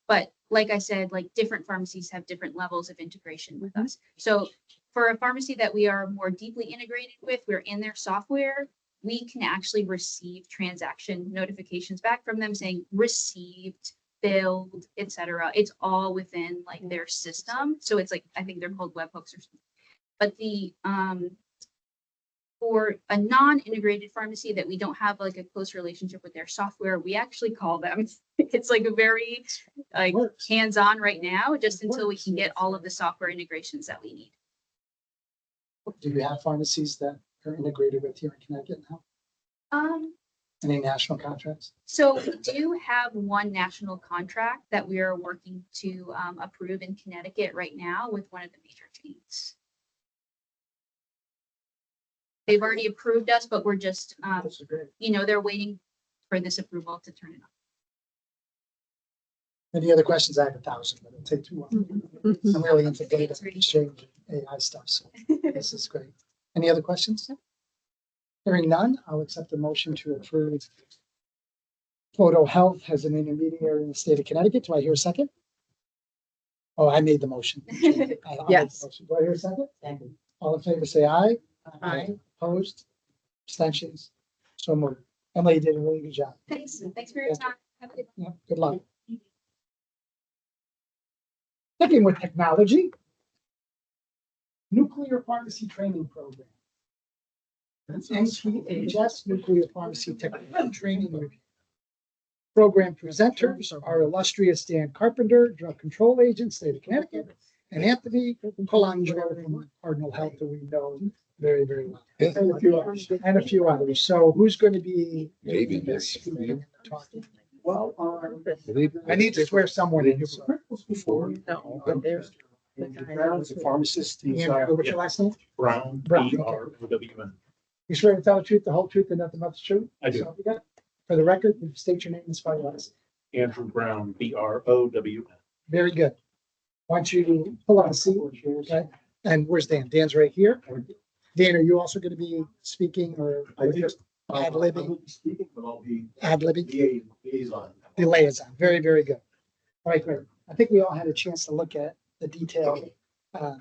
But like I said, like different pharmacies have different levels of integration with us. So for a pharmacy that we are more deeply integrated with, we're in their software, we can actually receive transaction notifications back from them saying received, billed, etc. It's all within like their system. So it's like, I think they're called webhooks or something. But the for a non-integrated pharmacy that we don't have like a close relationship with their software, we actually call them. It's like a very like hands-on right now, just until we can get all of the software integrations that we need. Do you have pharmacies that are integrated with here in Connecticut now? Any national contracts? So we do have one national contract that we are working to approve in Connecticut right now with one of the major chains. They've already approved us, but we're just, they're waiting for this approval to turn it on. Any other questions? I have 1,000, but it'll take too long. I'm really into data exchange and AI stuff, so this is great. Any other questions? Hearing none, I'll accept a motion to approve Photo Health as an intermediary in the state of Connecticut. Do I hear a second? Oh, I made the motion. I'll make the Yes. motion. Do I hear a second? Second. All in favor, say aye. Aye. Opposed? Abstentions? So moved. Emily, you did a really good job. Thanks for your time. Have a good Yeah, good luck. Sticking with technology. Nuclear Pharmacy Training Program. NPHS Nuclear Pharmacy Technology Training Review. Program presenters are illustrious Dan Carpenter, Drug Control Agent, State of Connecticut, and Anthony Colangelo from Cardinal Health, that we know very, very well. And a few others. So who's going to be? Maybe. Talking? Well, I need to swear someone in here. Before. No, but there's. Brown's a pharmacist. He's, What's your last name? Brown, Brown, BROWN. You swear to tell the truth, the whole truth, and nothing but the truth? I do. So, you got it? For the record, state your name and spell your last. Andrew Brown, BROWN. Very good. Why don't you pull up a seat, okay? And where's Dan? Dan's right here. Dan, are you also going to be speaking or just ad-libbing? Speaking, but I'll be Ad-libbing? liaison. The liaison. Very, very good. All right, great. I think we all had a chance to look at the detailed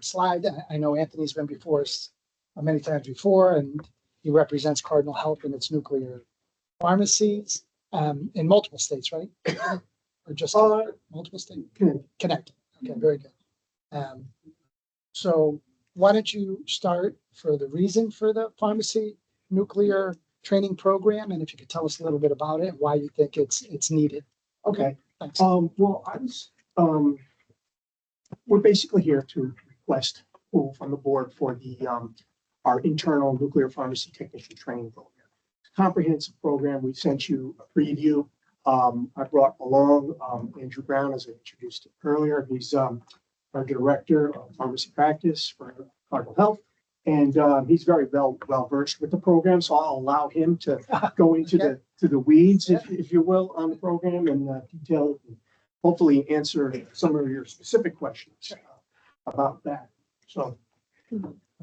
slide. I know Anthony's been before us many times before, and he represents Cardinal Health and its nuclear pharmacies in multiple states, right? Or just multiple states? Connected. Okay, very good. So why don't you start for the reason for the pharmacy nuclear training program, and if you could tell us a little bit about it, why you think it's needed. Okay. Thanks. Well, we're basically here to request approval from the board for our internal nuclear pharmacy technician training program. Comprehensive program. We sent you a preview. I brought along Andrew Brown, as I introduced earlier. He's our director of pharmacy practice for Cardinal Health, and he's very well versed with the program. So I'll allow him to go into the weeds, if you will, on the program and detail it, and hopefully answer some of your specific questions about that. So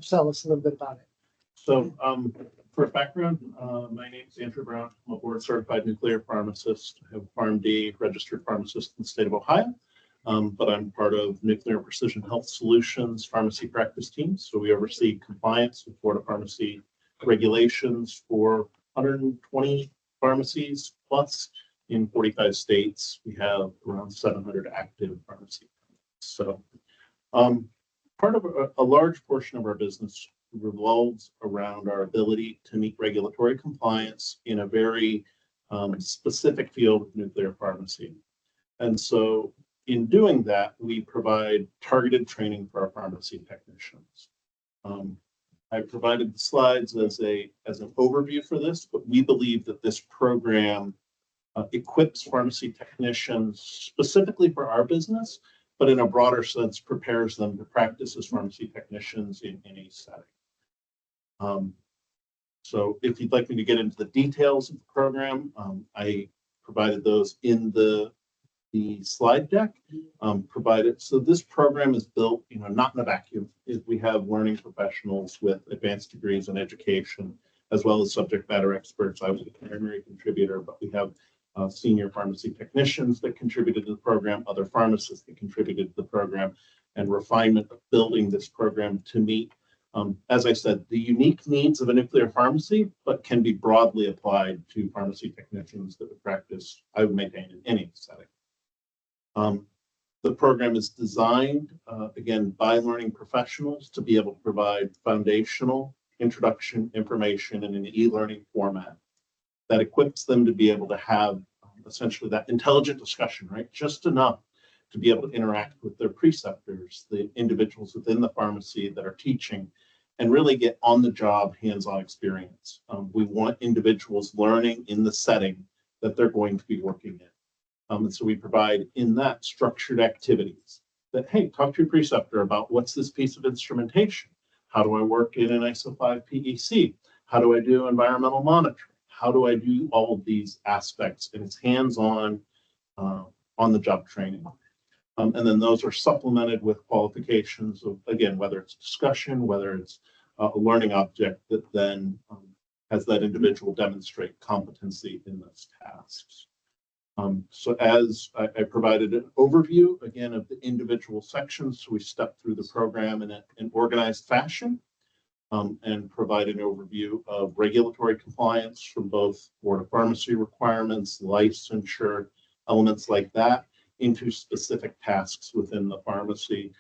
tell us a little bit about it. So for background, my name is Andrew Brown. I'm a board certified nuclear pharmacist. I have a PharmD registered pharmacist in the state of Ohio, but I'm part of Nuclear Precision Health Solutions pharmacy practice team. So we oversee compliance with Florida pharmacy regulations for 120 pharmacies plus in 45 states. We have around 700 active pharmacies. So part of a large portion of our business revolves around our ability to meet regulatory compliance in a very specific field of nuclear pharmacy. And so in doing that, we provide targeted training for our pharmacy technicians. I provided the slides as an overview for this, but we believe that this program equips pharmacy technicians specifically for our business, but in a broader sense, prepares them to practice as pharmacy technicians in any setting. So if you'd like me to get into the details of the program, I provided those in the slide deck provided. So this program is built, not in a vacuum. We have learning professionals with advanced degrees in education, as well as subject matter experts. I was a primary contributor, but we have senior pharmacy technicians that contributed to the program, other pharmacists that contributed to the program, and refinement of building this program to meet, as I said, the unique needs of a nuclear pharmacy, but can be broadly applied to pharmacy technicians that would practice, I would maintain, in any setting. The program is designed, again, by learning professionals to be able to provide foundational introduction information in an e-learning format that equips them to be able to have essentially that intelligent discussion, right? Just enough to be able to interact with their preceptors, the individuals within the pharmacy that are teaching, and really get on-the-job, hands-on experience. We want individuals learning in the setting that they're going to be working in. And so we provide in that structured activities that, hey, talk to your preceptor about what's this piece of instrumentation? How do I work in an ISO 5 PEC? How do I do environmental monitoring? How do I do all of these aspects? And it's hands-on, on-the-job training. And then those are supplemented with qualifications of, again, whether it's discussion, whether it's a learning object that then has that individual demonstrate competency in those tasks. So as I provided an overview, again, of the individual sections, so we stepped through the program in an organized fashion and provide an overview of regulatory compliance from both Board of Pharmacy requirements, licensure, elements like that, into specific tasks within the pharmacy,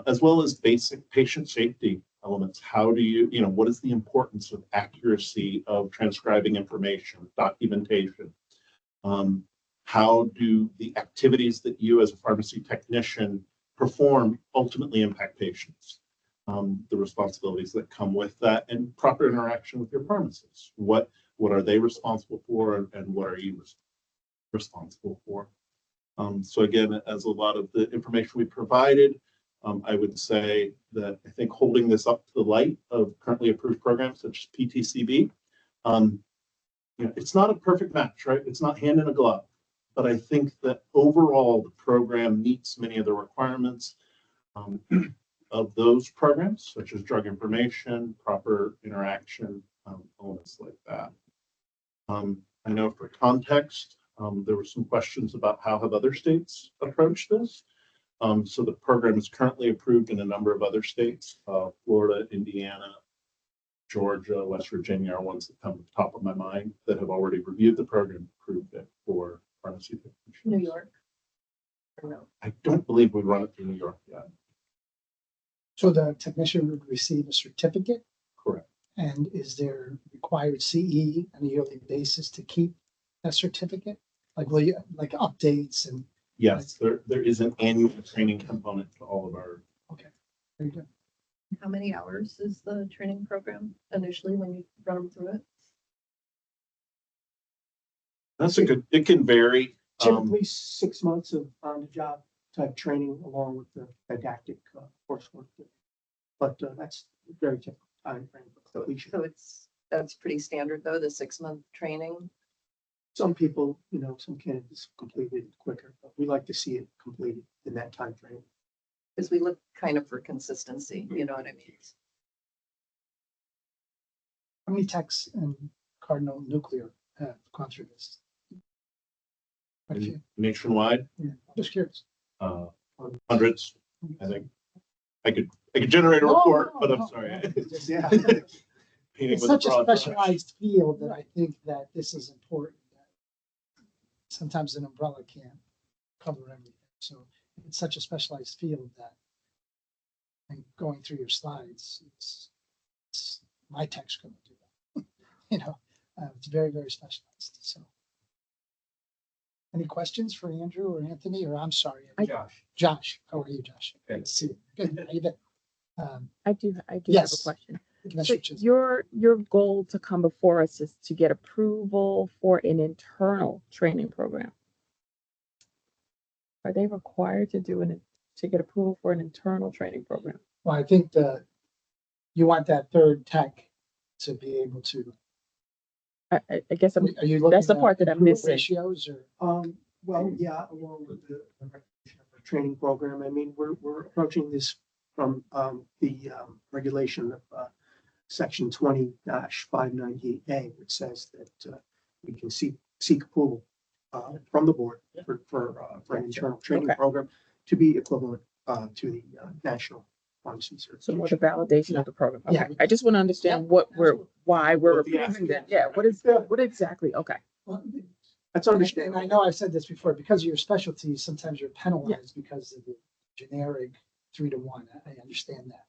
as well as basic patient safety elements. How do you, what is the importance of accuracy of transcribing information, documentation? How do the activities that you as a pharmacy technician perform ultimately impact patients? The responsibilities that come with that, and proper interaction with your pharmacists. What are they responsible for, and what are you responsible for? So again, as a lot of the information we provided, I would say that I think holding this up to the light of currently approved programs such as PTCB, it's not a perfect match, right? It's not hand in a glove. But I think that overall, the program meets many of the requirements of those programs, such as drug information, proper interaction, elements like that. I know for context, there were some questions about how have other states approached this. So the program is currently approved in a number of other states, Florida, Indiana, Georgia, West Virginia are ones that come to the top of my mind that have already reviewed the program, approved it for pharmacy technicians. New York. Or no? I don't believe we run it through New York yet. So the technician would receive a certificate, Correct. and is there required CE on a yearly basis to keep that certificate? Like, will you, like updates and, Yes, there is an annual training component to all of our. very good. How many hours is the training program initially when you run them through it? That's a good, it can vary. Typically 6 months of on-the-job type training along with the didactic coursework. But that's very typical time frame for completion. So that's pretty standard though, the 6-month training. Some people, some candidates complete it quicker, but we like to see it completed in that time frame. Because we look kind of for consistency, you know what I mean? How many techs in Cardinal Nuclear have gone through this? Quite a few. Nationwide, Yeah, just curious. hundreds, I think. I could generate a report, but I'm sorry. Yeah. Painting It's with such a broad brush. specialized field that I think that this is important. Sometimes an umbrella can't cover everything. So it's such a specialized field that, and going through your slides, it's my text couldn't do that. It's very, very specialized. So any questions for Andrew or Anthony, or I'm sorry, Josh, how are you, Josh? Good to see you. Good. How you been? I do have a Yes. question. So Commissioner Chisholm. your goal to come before us is to get approval for an internal training program. Are they required to to get approval for an internal training program? Well, I think you want that third tech to be able to. I guess Are you looking that's the at part that I'm improved missing. Ratios or? Well, yeah, along with the recognition of our training program. I mean, we're approaching this from the regulation of section 20-598A, which says that we can seek approval from the board for an internal training Okay. program to be equivalent to the national pharmacy So more certification. the validation of the program. Okay. Yeah. I just want to understand why we're approving this. Yeah. What exactly? Okay. That's And understandable. I know I've said this before, because of your specialty, sometimes you're penalized because of the generic 3-to-1. I understand that.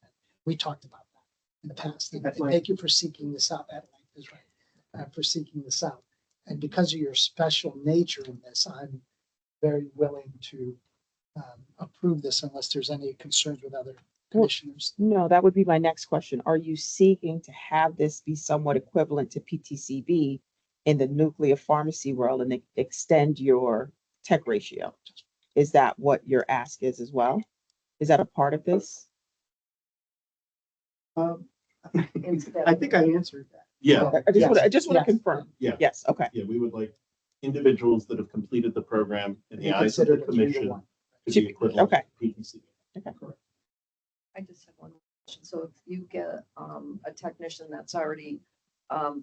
We talked about that in the past. And That's right. thank you for seeking this out. That is right. For seeking this out. And because of your special nature in this, I'm very willing to approve this unless there's any concerns with other commissioners. No, that would be my next question. Are you seeking to have this be somewhat equivalent to PTCB in the nuclear pharmacy world and extend your tech ratio? Is that what your ask is as well? Is that a part of this? I think I answered that. Yeah, I just want to Yes. confirm. yeah, Yes, okay. yeah, we would like individuals that have completed the program in the Be eyes of the considered a 3-to-1. commission to be equivalent to Okay. PTC. I just have one question. So if you get a technician that's already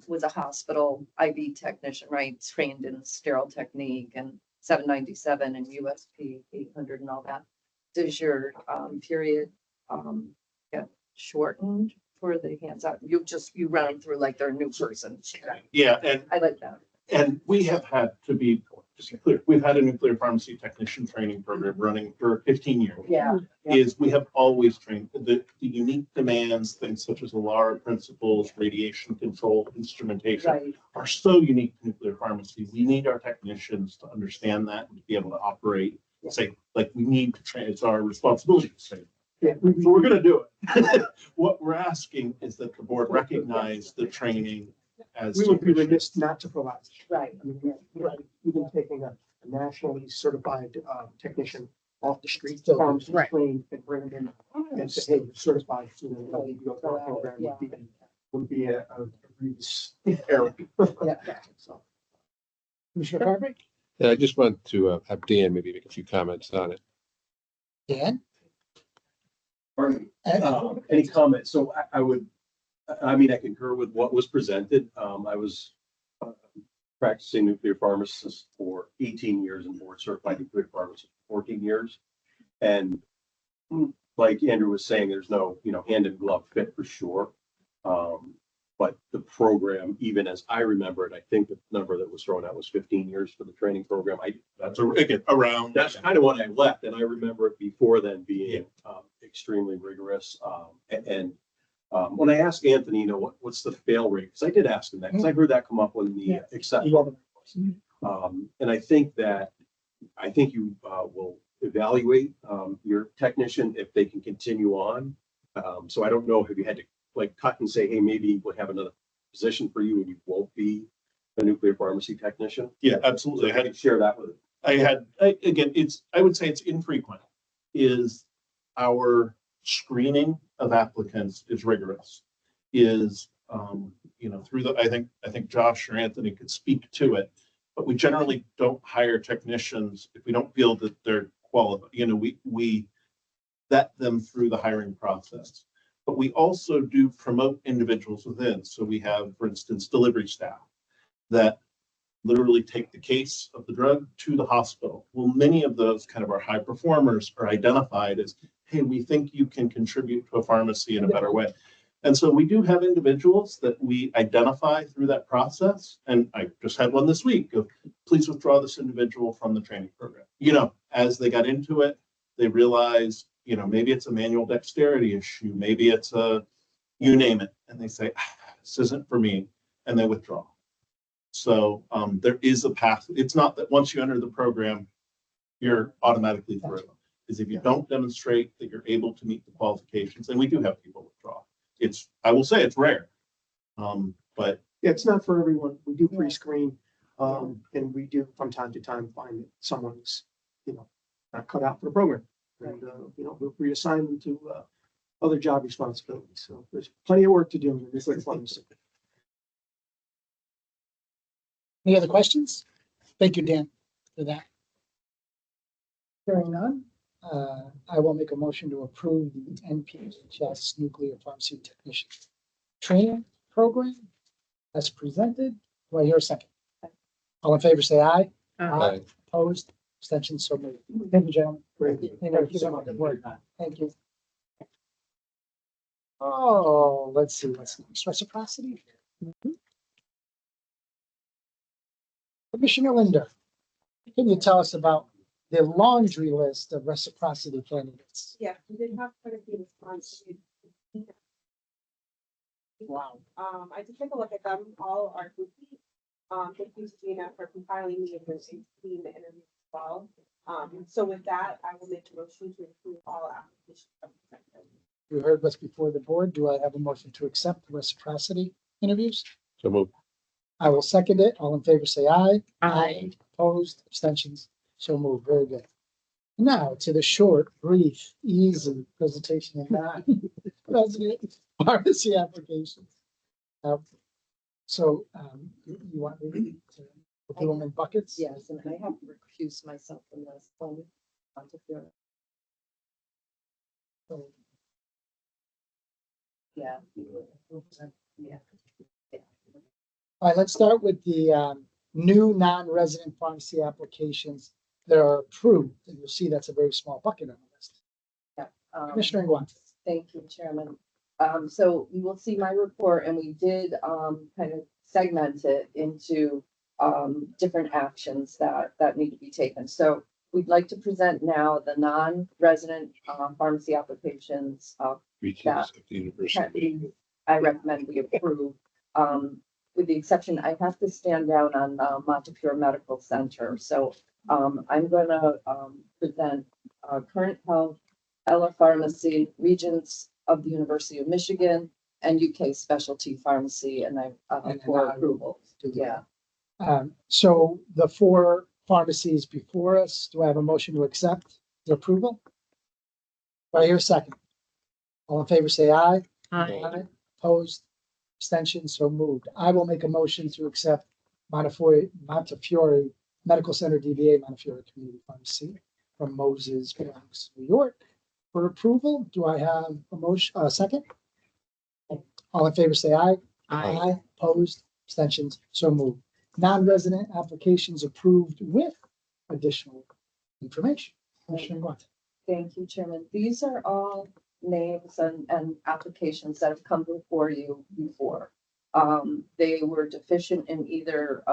was a hospital IV technician, right? Trained in sterile technique and 797 and USP 800 and all that. Does your period get shortened for the hands-on? You run them through like they're a new person. Yeah, and I like that. And we have had to be, just to be clear, we've had a nuclear pharmacy technician training program running for 15 years. Yeah. Is we have always trained the unique demands, things such as ALARA principles, radiation control, instrumentation Right. are so unique to nuclear pharmacy. We need our technicians to understand that and to be able to operate, say, like we need to train, it's our responsibility to train. Yeah, So we're gonna do it. What we're asking is that the board recognize the training as. We would be remiss not to provide. Right. I mean, even taking a nationally certified technician off the street, pharmacy Right. trained, and bring them in and say, hey, you're certified, you know, you go through our program would be a previous era. Yeah. So, Commissioner Carberry? Yeah, I just want to have Dan maybe make a few comments on it. Dan? Any comments? So I would, I mean, I concur with what was presented. I was practicing nuclear pharmacist for 18 years and board certified nuclear pharmacist for 14 years. And like Andrew was saying, there's no, hand in glove fit for sure. But the program, even as I remember it, I think the number that was thrown out was 15 years for the training program. That's kind of when I left, and I remember it before then being extremely rigorous. When I asked Anthony, what's the fail rate? Because I did ask him that, because I heard that come up when the acceptance. And I think you will evaluate your technician if they can continue on. So I don't know if you had to cut and say, hey, maybe we'll have another position for you and you won't be a nuclear pharmacy technician. Yeah, absolutely. So I had to share that with it. I would say it's infrequent. Is our screening of applicants is rigorous. Through I think Josh or Anthony could speak to it, but we generally don't hire technicians if we don't feel that they're qualified. We vet them through the hiring process. But we also do promote individuals within. So we have, for instance, delivery staff that literally take the case of the drug to the hospital. Well, many of those kind of our high performers are identified as, hey, we think you can contribute to a pharmacy in a better way. And so we do have individuals that we identify through that process. And I just had one this week of, please withdraw this individual from the training program. As they got into it, they realized, maybe it's a manual dexterity issue. Maybe it's you name it. And they say, this isn't for me. And they withdraw. So there is a path. It's not that once you enter the program, you're automatically through. Is if you don't demonstrate that you're able to meet the qualifications, and we do have people withdraw. I will say it's rare. But yeah, it's not for everyone. We do pre-screen, and we do from time to time find that someone's, not cut out for the program. And, we'll reassign them to other job responsibilities. So there's plenty of work to do in the nuclear pharmacy. Any other questions? Thank you, Dan, for that. Hearing none, I will make a motion to approve the NPHS Nuclear Pharmacy Technician Training Program as presented. Do I hear a second? All in favor, say aye. Aye. Opposed, abstentions, so moved. Thank you, gentlemen. Great. Thank you so much. Thank you. Oh, let's see, what's next? Reciprocity? Commissioner Linder, can you tell us about the laundry list of reciprocity candidates? Yeah, we did have quite a few responses. Wow. I did take a look at them. All are complete. Thank you, Gina, for compiling the interviews as well. So with that, I will make a motion to approve all applications. You heard what's before the board. Do I have a motion to accept the reciprocity interviews? So move. I will second it. All in favor, say aye. Aye. Opposed, abstentions, so moved. Very good. Now to the short, brief, easy presentation of non-resident pharmacy applications. So you want me to do them in buckets? Yes, and I have to recuse myself from this one. Yeah. Yeah. All right, let's start with the new non-resident pharmacy applications that are approved. And you'll see that's a very small bucket on the list. Yeah. Commissioner Nguyen. Thank you, Chairman. So you will see my report, and we did kind of segment it into different actions that need to be taken. So we'd like to present now the non-resident pharmacy applications that I recommend we approve. With the exception, I have to stand down on Montepure Medical Center. So I'm going to present Current Health, Ella Pharmacy, Regents of the University of Michigan, and UK Specialty Pharmacy, and for approval. Yeah. So the four pharmacies before us, do I have a motion to accept the approval? Do I hear a second? All in favor, say aye. Aye. Opposed, Abstentions, so moved. I will make a motion to accept Montefiore Medical Center DBA Montefiore Community Pharmacy from Moses, Bronx, New York for approval. Do I have a motion, a second? All in favor, say aye. Aye. Opposed, abstentions, so moved. Non-resident applications approved with additional information. Commissioner Guante. Thank you, Chairman. These are all names and applications that have come before you before. They were deficient in either,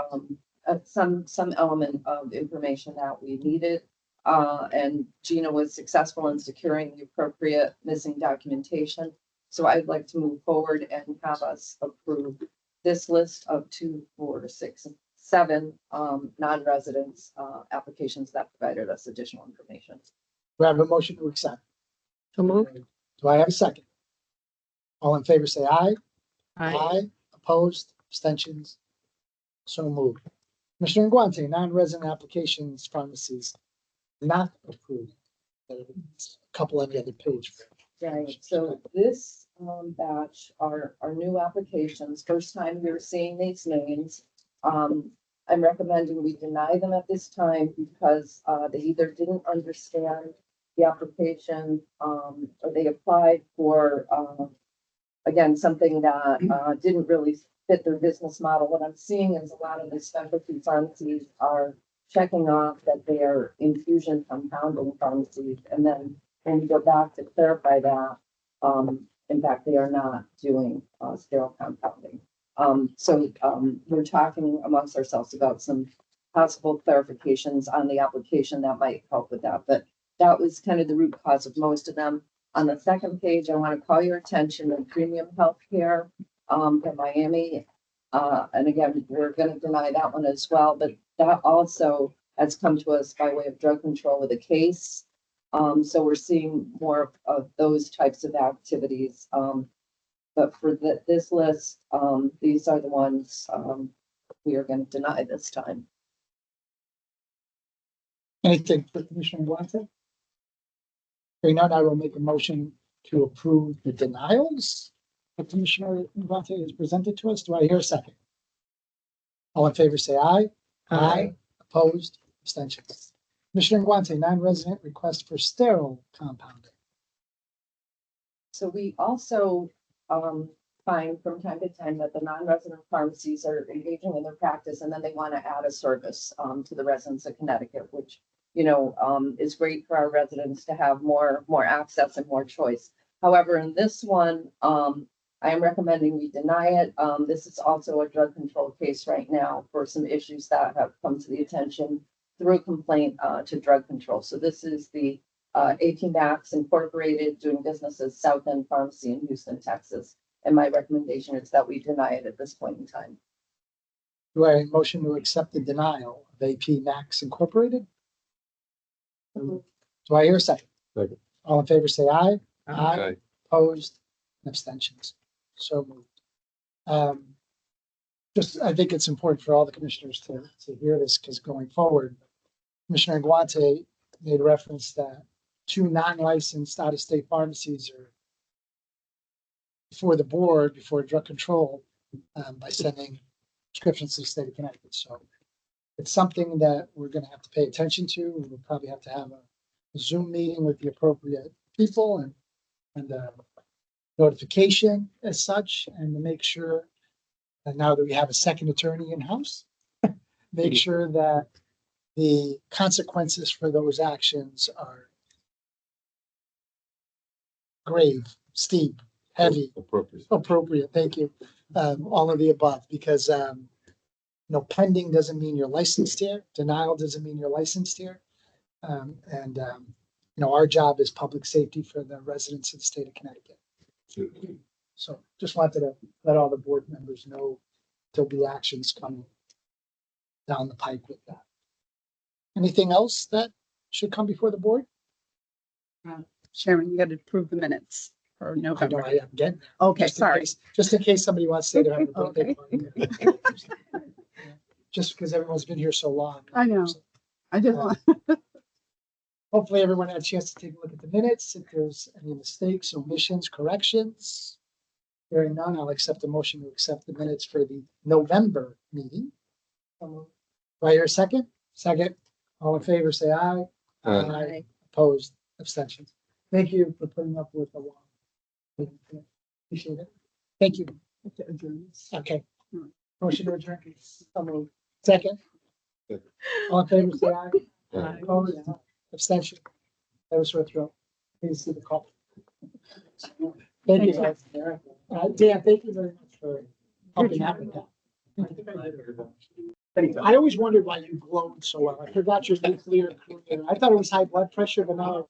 some element of information that we needed. And Gina was successful in securing the appropriate missing documentation. So I'd like to move forward and have us approve this list of 2, 4, 6, 7 non-residents applications that provided us additional information. Do I have a motion to accept? So moved. Do I have a second? All in favor, say aye. Aye. Opposed, abstentions, so moved. Commissioner Guante, non-resident applications, pharmacies not approved. There's a couple on the other page. Right, so this batch are new applications, first time we're seeing these names. I'm recommending we deny them at this time because they either didn't understand the application or they applied for again, something that didn't really fit their business model. What I'm seeing is a lot of the specialty pharmacies are checking off that they are infusion compounding pharmacies, and then when you go back to clarify that, in fact, they are not doing sterile compounding. So we're talking amongst ourselves about some possible clarifications on the application that might help with that. But that was kind of the root cause of most of them. On the second page, I want to call your attention to premium healthcare from Miami. And again, we're going to deny that one as well, but that also has come to us by way of drug control with a case. So we're seeing more of those types of activities. But for this list, these are the ones we are going to deny this time. Anything for Commissioner Guante? Hearing none, I will make a motion to approve the denials that Commissioner Guante has presented to us. Do I hear a second? All in favor, say aye. Aye. Opposed, abstentions. Commissioner Guante, non-resident request for sterile compounding. So we also find from time to time that the non-resident pharmacies are engaging in their practice and then they want to add a service to the residents of Connecticut, which, you know, is great for our residents to have more access and more choice. However, in this one, I am recommending we deny it. This is also a drug control case right now for some issues that have come to the attention through a complaint to drug control. So this is the AP Max Incorporated doing business as South End Pharmacy in Houston, Texas. And my recommendation is that we deny it at this point in time. Do I have a motion to accept the denial of AP Max Incorporated? Do I hear a second? Second. All in favor, say aye. Aye. Opposed, and abstentions. So moved. Just, I think it's important for all the commissioners to hear this, because going forward, Commissioner Guante made reference that 2 non-licensed out-of-state pharmacies are before the board, before drug control, by sending prescriptions to the state of Connecticut. So it's something that we're going to have to pay attention to. We'll probably have to have a Zoom meeting with the appropriate people and notification as such, and to make sure that now that we have a second attorney in-house, make sure that the consequences for those actions are grave, steep, heavy, appropriate. Thank you. All of the above, because pending doesn't mean you're licensed here. Denial doesn't mean you're licensed here. Our job is public safety for the residents of the state of Connecticut. So just wanted to let all the board members know there'll be actions coming down the pike with that. Anything else that should come before the board? Chairman, you got to approve the minutes for I know November. I am getting. Okay, Just in sorry. just in case somebody wants to say they're having a birthday Okay. party. Just because everyone's been here so long. I know. I just want, Hopefully everyone had a chance to take a look at the minutes. If there's any mistakes, omissions, corrections, Hearing none, I'll accept the motion to accept the minutes for the November meeting. Do I hear a second? Second. All in favor, say aye. Aye. Opposed, abstentions. Thank you for putting up with the long. Appreciate it. Thank you. Okay. Motion to adjourn. Second. All in favor, say aye. Aye. Opposed, abstention. That was sore throat. Please see the call. Thank you, guys. Dan, thank you very much for helping out with that. I always wondered why you glowed so well. I forgot your nuclear career. I thought it was high blood pressure, but now